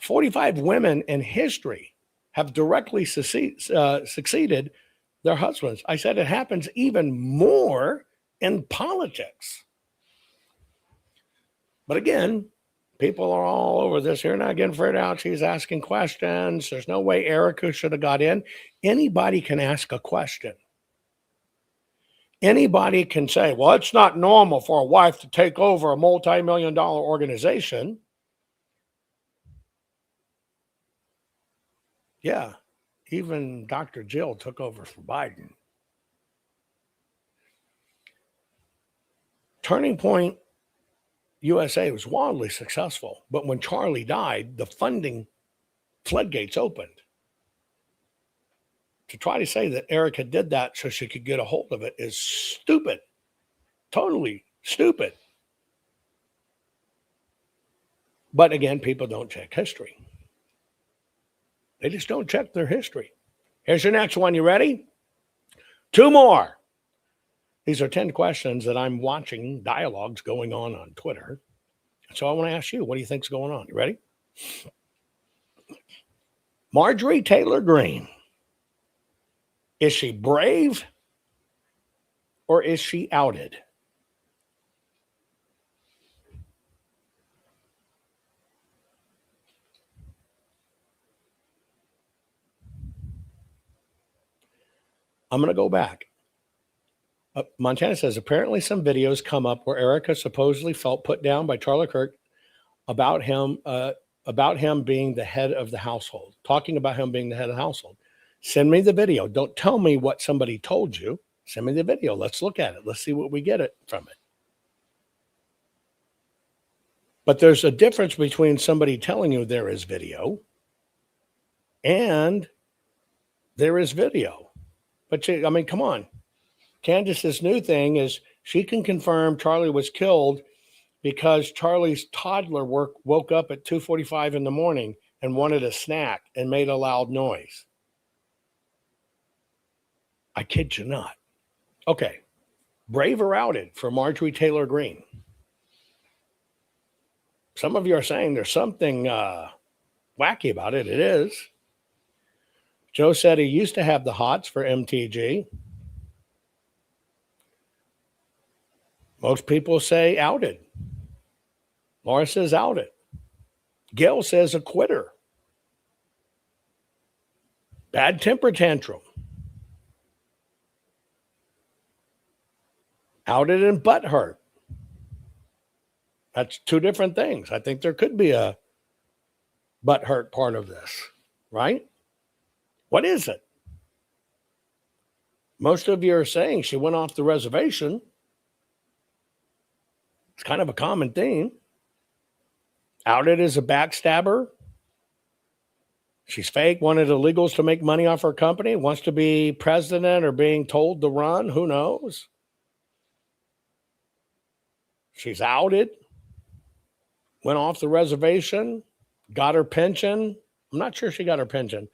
45 women in history have directly succeeded their husbands. I said it happens even more in politics. But again, people are all over this. You're not getting Fred out. She's asking questions. There's no way Erica should have got in. Anybody can ask a question. Anybody can say, well, it's not normal for a wife to take over a multi-million-dollar organization. Yeah, even Dr. Jill took over for Biden. Turning Point USA was wildly successful, but when Charlie died, the funding floodgates opened. To try to say that Erica did that so she could get a hold of it is stupid. Totally stupid. But again, people don't check history. They just don't check their history. Here's your next one. You ready? 2 more. These are 10 questions that I'm watching dialogues going on Twitter. So I want to ask you, what do you think's going on? You ready? Marjorie Taylor Greene. Is she brave or is she outed? I'm going to go back. Montana says, apparently some videos come up where Erica supposedly felt put down by Charlie Kirk about him being the head of the household, talking about him being the head of the household. Send me the video. Don't tell me what somebody told you. Send me the video. Let's look at it. Let's see what we get it from it. But there's a difference between somebody telling you there is video and there is video. But come on. Candace's new thing is she can confirm Charlie was killed because Charlie's toddler woke up at 2:45 in the morning and wanted a snack and made a loud noise. I kid you not. Okay. Brave or outed for Marjorie Taylor Greene. Some of you are saying there's something wacky about it. It is. Joe said he used to have the hots for MTG. Most people say outed. Laura says outed. Gail says a quitter. Bad temper tantrum. Outed and butt hurt. That's two different things. I think there could be a butt hurt part of this, right? What is it? Most of you are saying she went off the reservation. It's kind of a common theme. Outed as a backstabber. She's fake, wanted illegals to make money off her company, wants to be president or being told to run. Who knows? She's outed. Went off the reservation. Got her pension. I'm not sure she got her pension.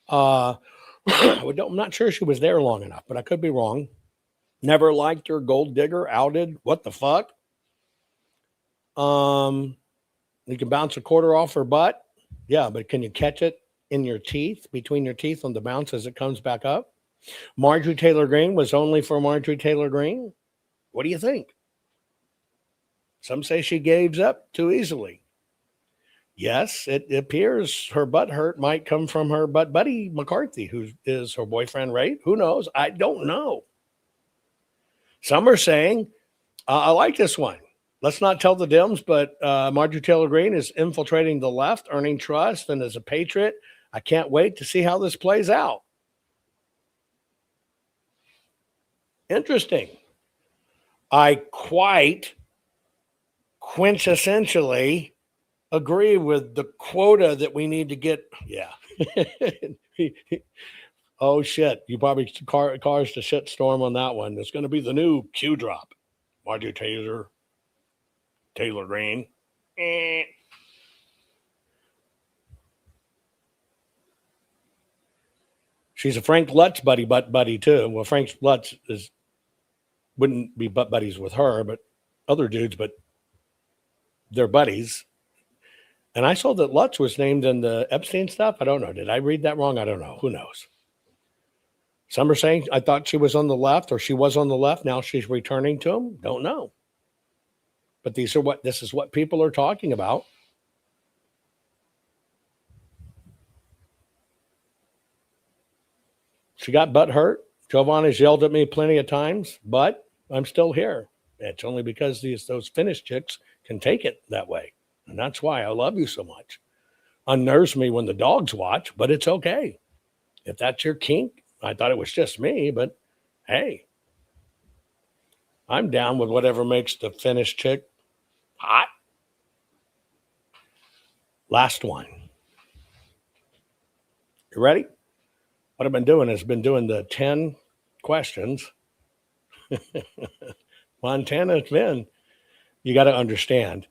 I'm not sure she was there long enough, but I could be wrong. Never liked her. Gold digger. Outed. What the fuck? You can bounce a quarter off her butt. Yeah, but can you catch it in your teeth, between your teeth on the bounce as it comes back up? Marjorie Taylor Greene was only for Marjorie Taylor Greene. What do you think? Some say she gives up too easily. Yes, it appears her butt hurt might come from her butt buddy McCarthy, who is her boyfriend, right? Who knows? I don't know. Some are saying, I like this one. Let's not tell the Dems, but Marjorie Taylor Greene is infiltrating the left, earning trust, and as a patriot, I can't wait to see how this plays out. Interesting. I quite quintessentially agree with the quota that we need to get. Yeah. Oh, shit. You probably cars to shit storm on that one. It's going to be the new Q drop. Marjorie Taylor Greene. She's a Frank Lutz buddy too. Well, Frank Lutz wouldn't be butt buddies with her, but other dudes, but they're buddies. And I saw that Lutz was named in the Epstein stuff. I don't know. Did I read that wrong? I don't know. Who knows? Some are saying I thought she was on the left, or she was on the left. Now she's returning to him. Don't know. But this is what people are talking about. She got butt hurt. Jovan has yelled at me plenty of times, but I'm still here. It's only because those Finnish chicks can take it that way. And that's why I love you so much. Unnerves me when the dogs watch, but it's okay. If that's your kink, I thought it was just me, but hey, I'm down with whatever makes the Finnish chick hot. Last one. You ready? What I've been doing is the 10 questions. Montana's been. You got to understand.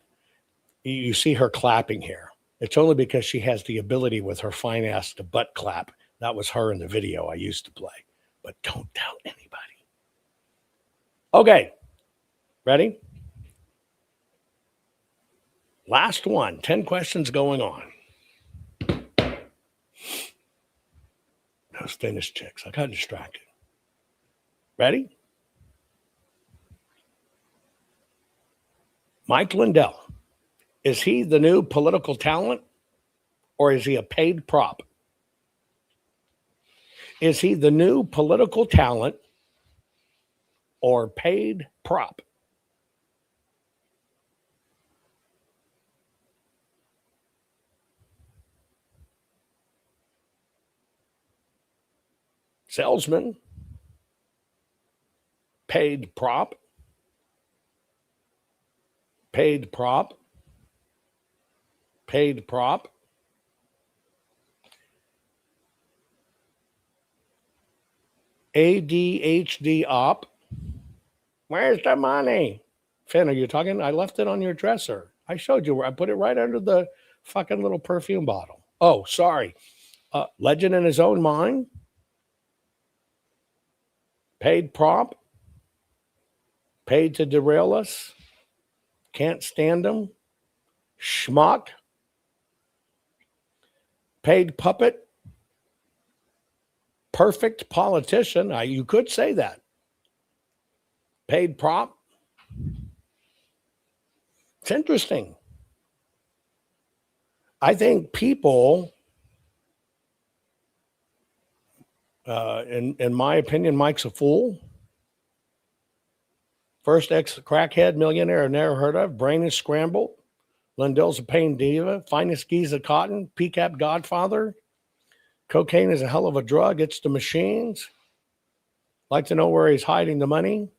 You see her clapping here. It's only because she has the ability with her fine ass to butt clap. That was her in the video I used to play. But don't tell anybody. Okay. Ready? Last one. 10 questions going on. Those Finnish chicks. I got distracted. Ready? Mike Lindell. Is he the new political talent, or is he a paid prop? Is he the new political talent or paid prop? Salesman, paid prop, paid prop, paid prop. ADHD op. Where's the money? Finn, are you talking? I left it on your dresser. I showed you where I put it right under the fucking little perfume bottle. Oh, sorry. Legend in his own mind. Paid prop. Paid to derail us. Can't stand them. Schmuck. Paid puppet. Perfect politician. You could say that. Paid prop. It's interesting. I think people, in my opinion, Mike's a fool. First ex-crackhead millionaire I never heard of. Brain is scrambled. Lindell's a pain diva. Finest geese of cotton. PCAP godfather. Cocaine is a hell of a drug. It's the machines. Like to know where he's hiding the money.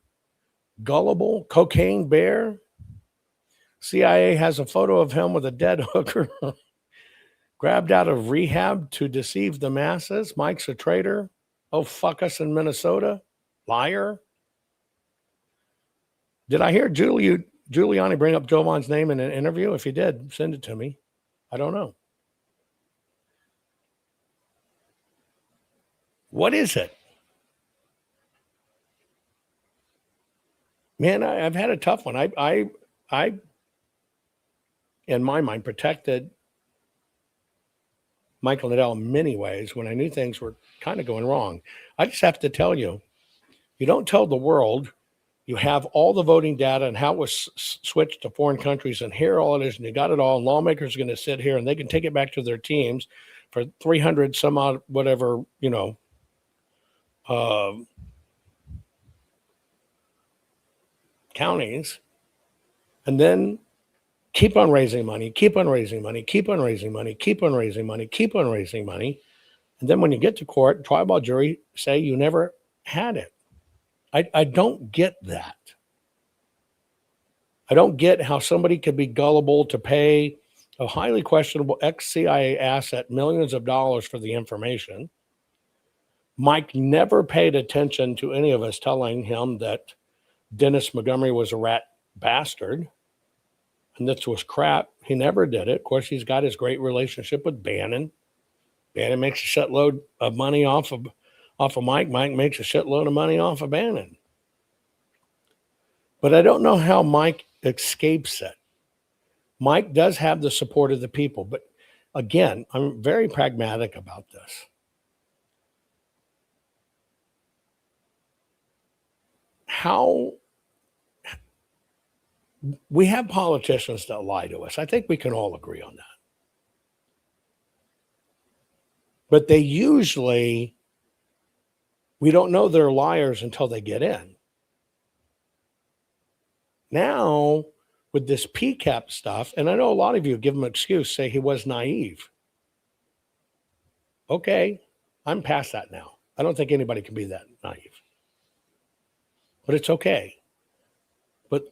Gullible. Cocaine bear. CIA has a photo of him with a dead hooker. Grabbed out of rehab to deceive the masses. Mike's a traitor. Oh, fuck us in Minnesota. Liar. Did I hear Giuliani bring up Jovan's name in an interview? If you did, send it to me. I don't know. What is it? Man, I've had a tough one. I, in my mind, protected Michael Liddell in many ways when I knew things were kind of going wrong. I just have to tell you, you don't tell the world you have all the voting data and how it was switched to foreign countries, and here all it is, and you got it all, and lawmakers are going to sit here and they can take it back to their teams for 300 some odd whatever, counties, and then keep on raising money, keep on raising money, keep on raising money, keep on raising money, keep on raising money. And then when you get to court, trial by jury say you never had it. I don't get that. I don't get how somebody could be gullible to pay a highly questionable ex-CIA asset millions of dollars for the information. Mike never paid attention to any of us telling him that Dennis Montgomery was a rat bastard and this was crap. He never did it. Of course, he's got his great relationship with Bannon. Bannon makes a shitload of money off of Mike. Mike makes a shitload of money off of Bannon. But I don't know how Mike escapes it. Mike does have the support of the people. But again, I'm very pragmatic about this. How we have politicians that lie to us. I think we can all agree on that. But they usually, we don't know they're liars until they get in. Now, with this PCAP stuff, and I know a lot of you give him an excuse, say he was naive. Okay, I'm past that now. I don't think anybody can be that naive. But it's okay. But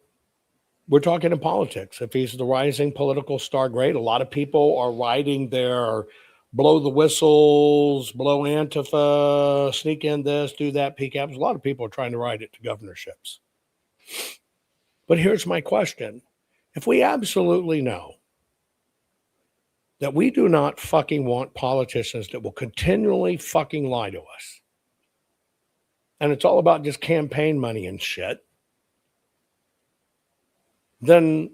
we're talking in politics. If he's the rising political star, great. A lot of people are riding their blow the whistles, blow Antifa, sneak in this, do that, PCAPs. A lot of people are trying to ride it to governorships. But here's my question. If we absolutely know that we do not fucking want politicians that will continually fucking lie to us, and it's all about just campaign money and shit, then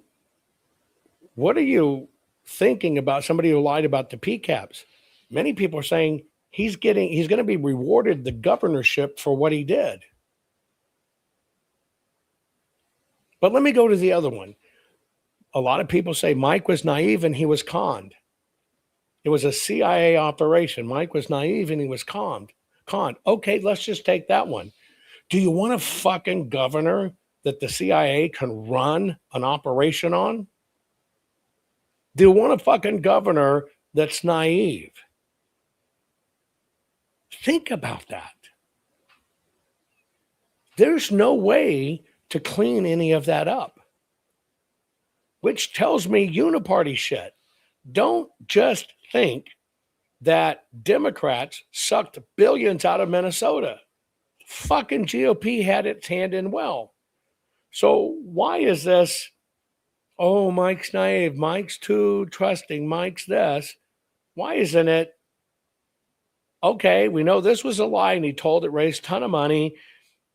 what are you thinking about somebody who lied about the PCAPs? Many people are saying he's going to be rewarded the governorship for what he did. But let me go to the other one. A lot of people say Mike was naive and he was conned. It was a CIA operation. Mike was naive and he was conned. Okay, let's just take that one. Do you want a fucking governor that the CIA can run an operation on? Do you want a fucking governor that's naive? Think about that. There's no way to clean any of that up, which tells me uniparty shit. Don't just think that Democrats sucked billions out of Minnesota. Fucking GOP had its hand in well. So why is this, oh, Mike's naive, Mike's too trusting, Mike's this? Why isn't it, okay, we know this was a lie and he told it, raised a ton of money.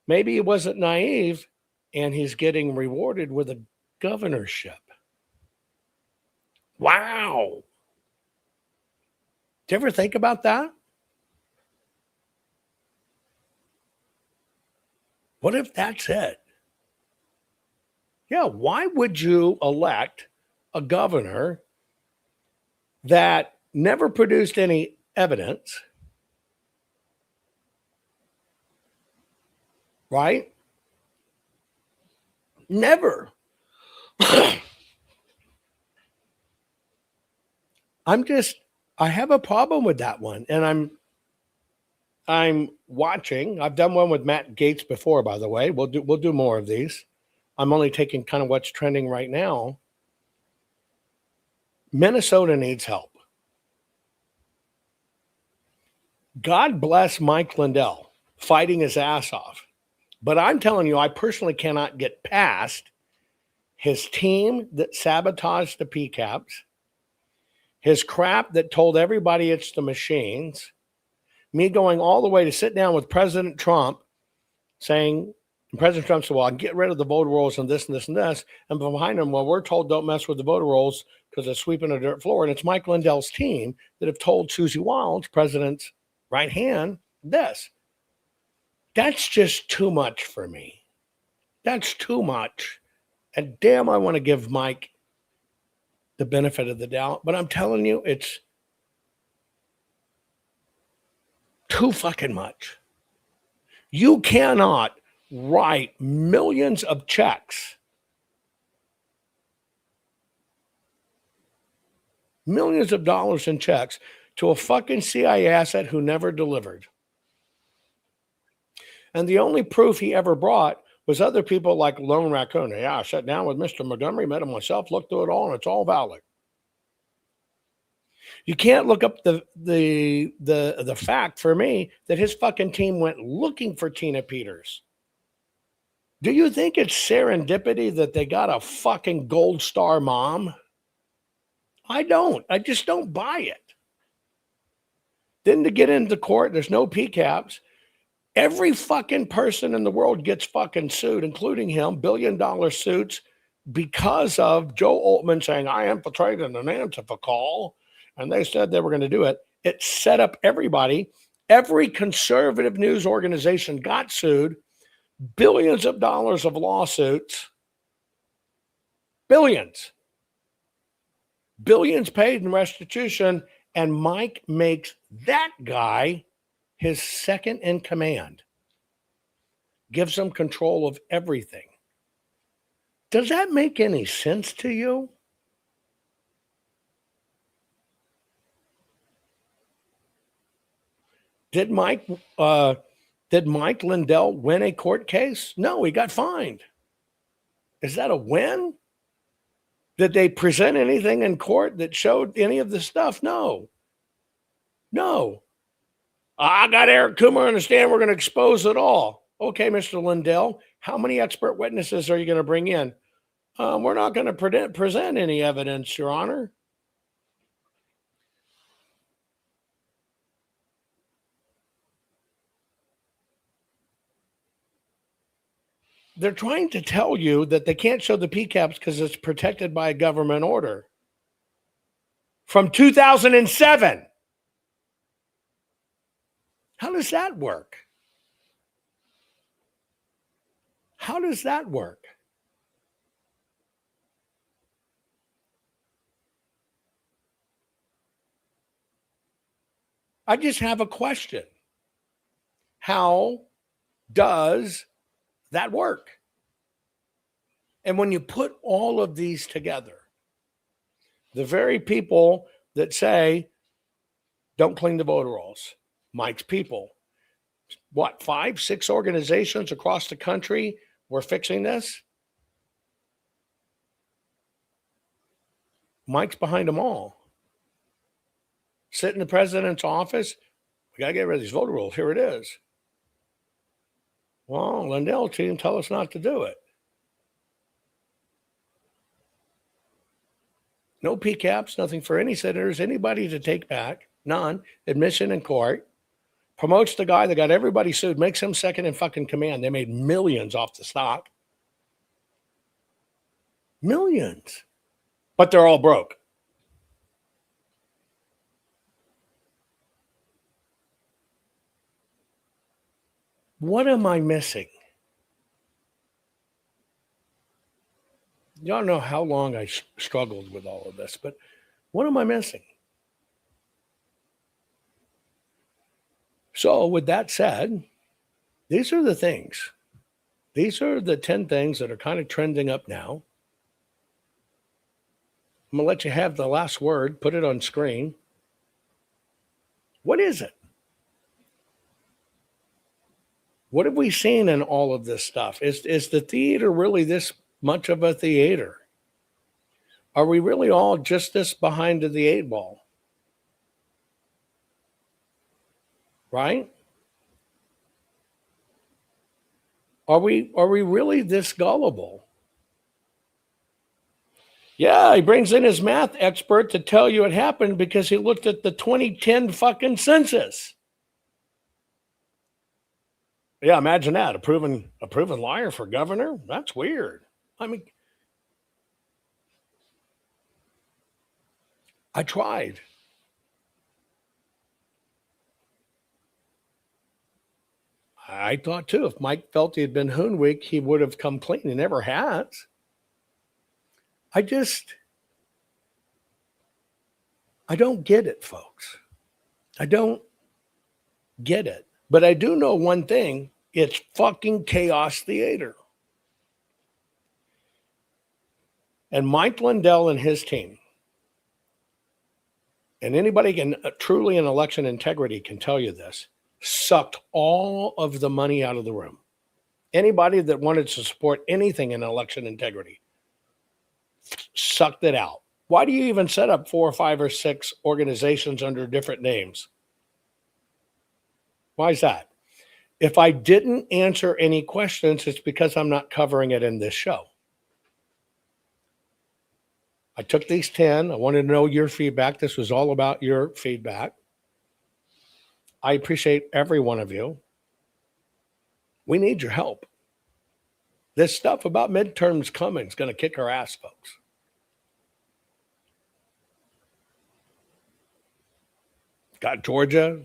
Maybe he wasn't naive and he's getting rewarded with a governorship. Wow. Do you ever think about that? What if that's it? Yeah, why would you elect a governor that never produced any evidence, right? Never. I have a problem with that one. And I'm watching. I've done one with Matt Gaetz before, by the way. We'll do more of these. I'm only taking kind of what's trending right now. Minnesota needs help. God bless Mike Lindell fighting his ass off. But I'm telling you, I personally cannot get past his team that sabotaged the PCAPs, his crap that told everybody it's the machines, me going all the way to sit down with President Trump saying, and President Trump said, well, I can get rid of the voter rolls and this and this and this. And behind him, well, we're told don't mess with the voter rolls because they're sweeping the dirt floor. And it's Mike Lindell's team that have told Susie Wiles, President's right hand, this. That's just too much for me. That's too much. And damn, I want to give Mike the benefit of the doubt. But I'm telling you, it's too fucking much. You cannot write millions of checks, millions of dollars in checks to a fucking CIA asset who never delivered. And the only proof he ever brought was other people like Lone Raccoon. Yeah, I sat down with Mr. Montgomery, met him myself, looked through it all, and it's all valid. You can't look up the fact for me that his fucking team went looking for Tina Peters. Do you think it's serendipity that they got a fucking gold star mom? I don't. I just don't buy it. Then to get into court, there's no PCAPs. Every fucking person in the world gets fucking sued, including him, billion-dollar suits, because of Joe Altman saying, I infiltrated an Antifa call, and they said they were going to do it. It set up everybody. Every conservative news organization got sued. Billions of dollars of lawsuits. Billions. Billions paid in restitution, and Mike makes that guy his second in command. Gives him control of everything. Does that make any sense to you? Did Mike Lindell win a court case? No, he got fined. Is that a win? Did they present anything in court that showed any of the stuff? No. No. I got Eric Coomer on the stand. We're going to expose it all. Okay, Mr. Lindell, how many expert witnesses are you going to bring in? We're not going to present any evidence, Your Honor. They're trying to tell you that they can't show the PCAPs because it's protected by a government order from 2007. How does that work? How does that work? I just have a question. How does that work? And when you put all of these together, the very people that say, don't clean the voter rolls, Mike's people, what, 5, 6 organizations across the country were fixing this? Mike's behind them all. Sit in the president's office. We got to get rid of these voter rolls. Here it is. Well, Lindell team tell us not to do it. No PCAPs, nothing for any senators, anybody to take back. None. Admission in court. promotes the guy that got everybody sued, makes him second in fucking command. They made millions off the stock. Millions. But they're all broke. What am I missing? Y'all know how long I struggled with all of this, but what am I missing? So with that said, these are the things. These are the 10 things that are kind of trending up now. I'm going to let you have the last word, put it on screen. What is it? What have we seen in all of this stuff? Is the theater really this much of a theater? Are we really all just this behind the 8 ball? Right? Are we really this gullible? Yeah, he brings in his math expert to tell you it happened because he looked at the 2010 fucking census. Yeah, imagine that. A proven liar for governor? That's weird. I mean, I tried. I thought too, if Mike felt he had been Hoonweek, he would have come clean. He never has. I don't get it, folks. I don't get it. But I do know one thing. It's fucking chaos theater. And Mike Lindell and his team, and anybody can truly in election integrity can tell you this, sucked all of the money out of the room. Anybody that wanted to support anything in election integrity sucked it out. Why do you even set up 4 or 5 or 6 organizations under different names? Why is that? If I didn't answer any questions, it's because I'm not covering it in this show. I took these 10. I wanted to know your feedback. This was all about your feedback. I appreciate every one of you. We need your help. This stuff about midterms coming is going to kick our ass, folks. Got Georgia,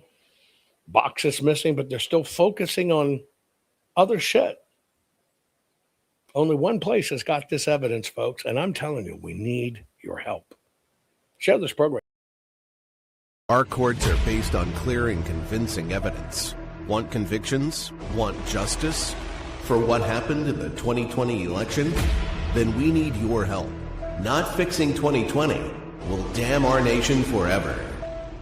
boxes missing, but they're still focusing on other shit. Only one place has got this evidence, folks, and I'm telling you, we need your help. Share this program. Our courts are based on clear and convincing evidence. Want convictions? Want justice? For what happened in the 2020 election? Then we need your help. Not fixing 2020 will damn our nation forever.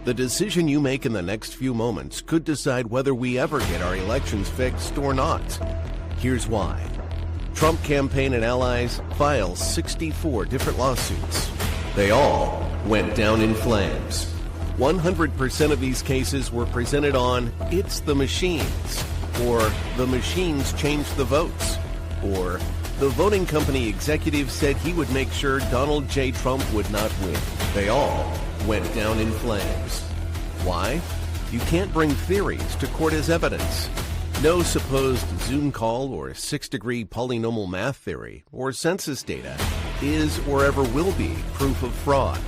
The decision you make in the next few moments could decide whether we ever get our elections fixed or not. Here's why. Trump campaign and allies filed 64 different lawsuits. They all went down in flames. 100% of these cases were presented on "It's the machines," or "The machines changed the votes," or "The voting company executive said he would make sure Donald J. Trump would not win." They all went down in flames. Why? You can't bring theories to court as evidence. No supposed Zoom call or 6-degree polynomial math theory or census data is or ever will be proof of fraud.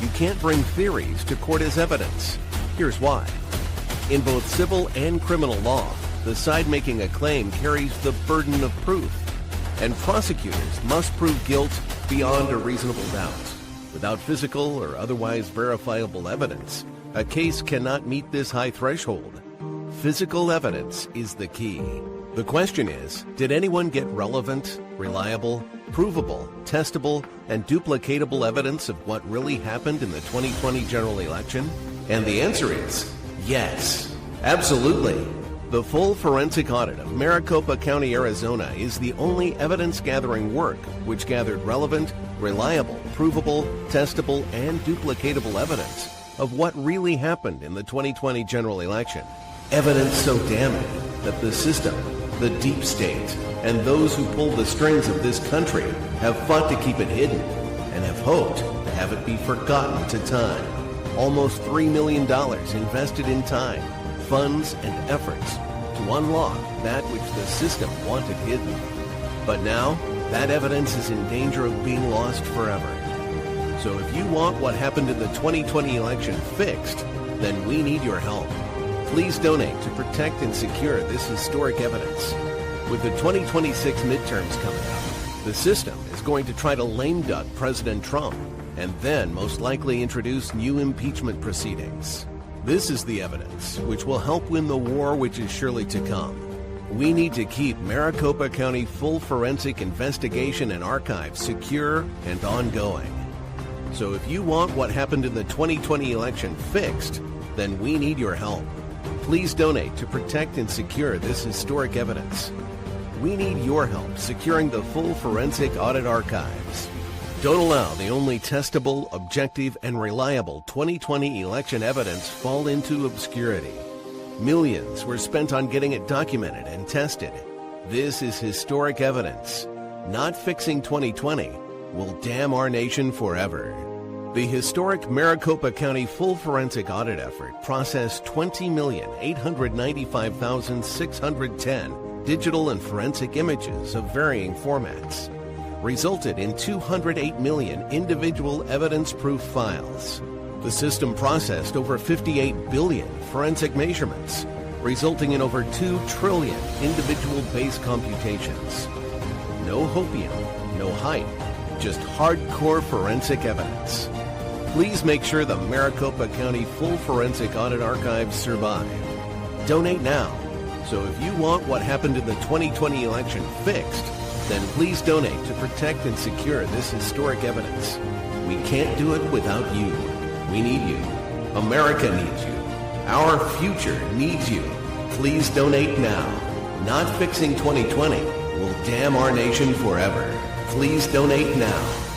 You can't bring theories to court as evidence. Here's why. In both civil and criminal law, the side making a claim carries the burden of proof, and prosecutors must prove guilt beyond a reasonable doubt. Without physical or otherwise verifiable evidence, a case cannot meet this high threshold. Physical evidence is the key. The question is, did anyone get relevant, reliable, provable, testable, and duplicatable evidence of what really happened in the 2020 general election? And the answer is yes, absolutely. The full forensic audit of Maricopa County, Arizona is the only evidence-gathering work which gathered relevant, reliable, provable, testable, and duplicatable evidence of what really happened in the 2020 general election. Evidence so damning that the system, the deep state, and those who pull the strings of this country have fought to keep it hidden and have hoped to have it be forgotten to time. Almost $3 million invested in time, funds, and efforts to unlock that which the system wanted hidden. But now, that evidence is in danger of being lost forever. So if you want what happened in the 2020 election fixed, then we need your help. Please donate to protect and secure this historic evidence. With the 2026 midterms coming up, the system is going to try to lame duck President Trump and then most likely introduce new impeachment proceedings. This is the evidence which will help win the war which is surely to come. We need to keep Maricopa County full forensic investigation and archives secure and ongoing. So if you want what happened in the 2020 election fixed, then we need your help. Please donate to protect and secure this historic evidence. We need your help securing the full forensic audit archives. Don't allow the only testable, objective, and reliable 2020 election evidence fall into obscurity. Millions were spent on getting it documented and tested. This is historic evidence. Not fixing 2020 will damn our nation forever. The historic Maricopa County full forensic audit effort processed 20,895,610 digital and forensic images of varying formats, resulted in 208 million individual evidence-proof files. The system processed over 58 billion forensic measurements, resulting in over 2 trillion individual base computations. No hopium, no hype, just hardcore forensic evidence. Please make sure the Maricopa County full forensic audit archives survive. Donate now. So if you want what happened in the 2020 election fixed, then please donate to protect and secure this historic evidence. We can't do it without you. We need you. America needs you. Our future needs you. Please donate now. Not fixing 2020 will damn our nation forever. Please donate now.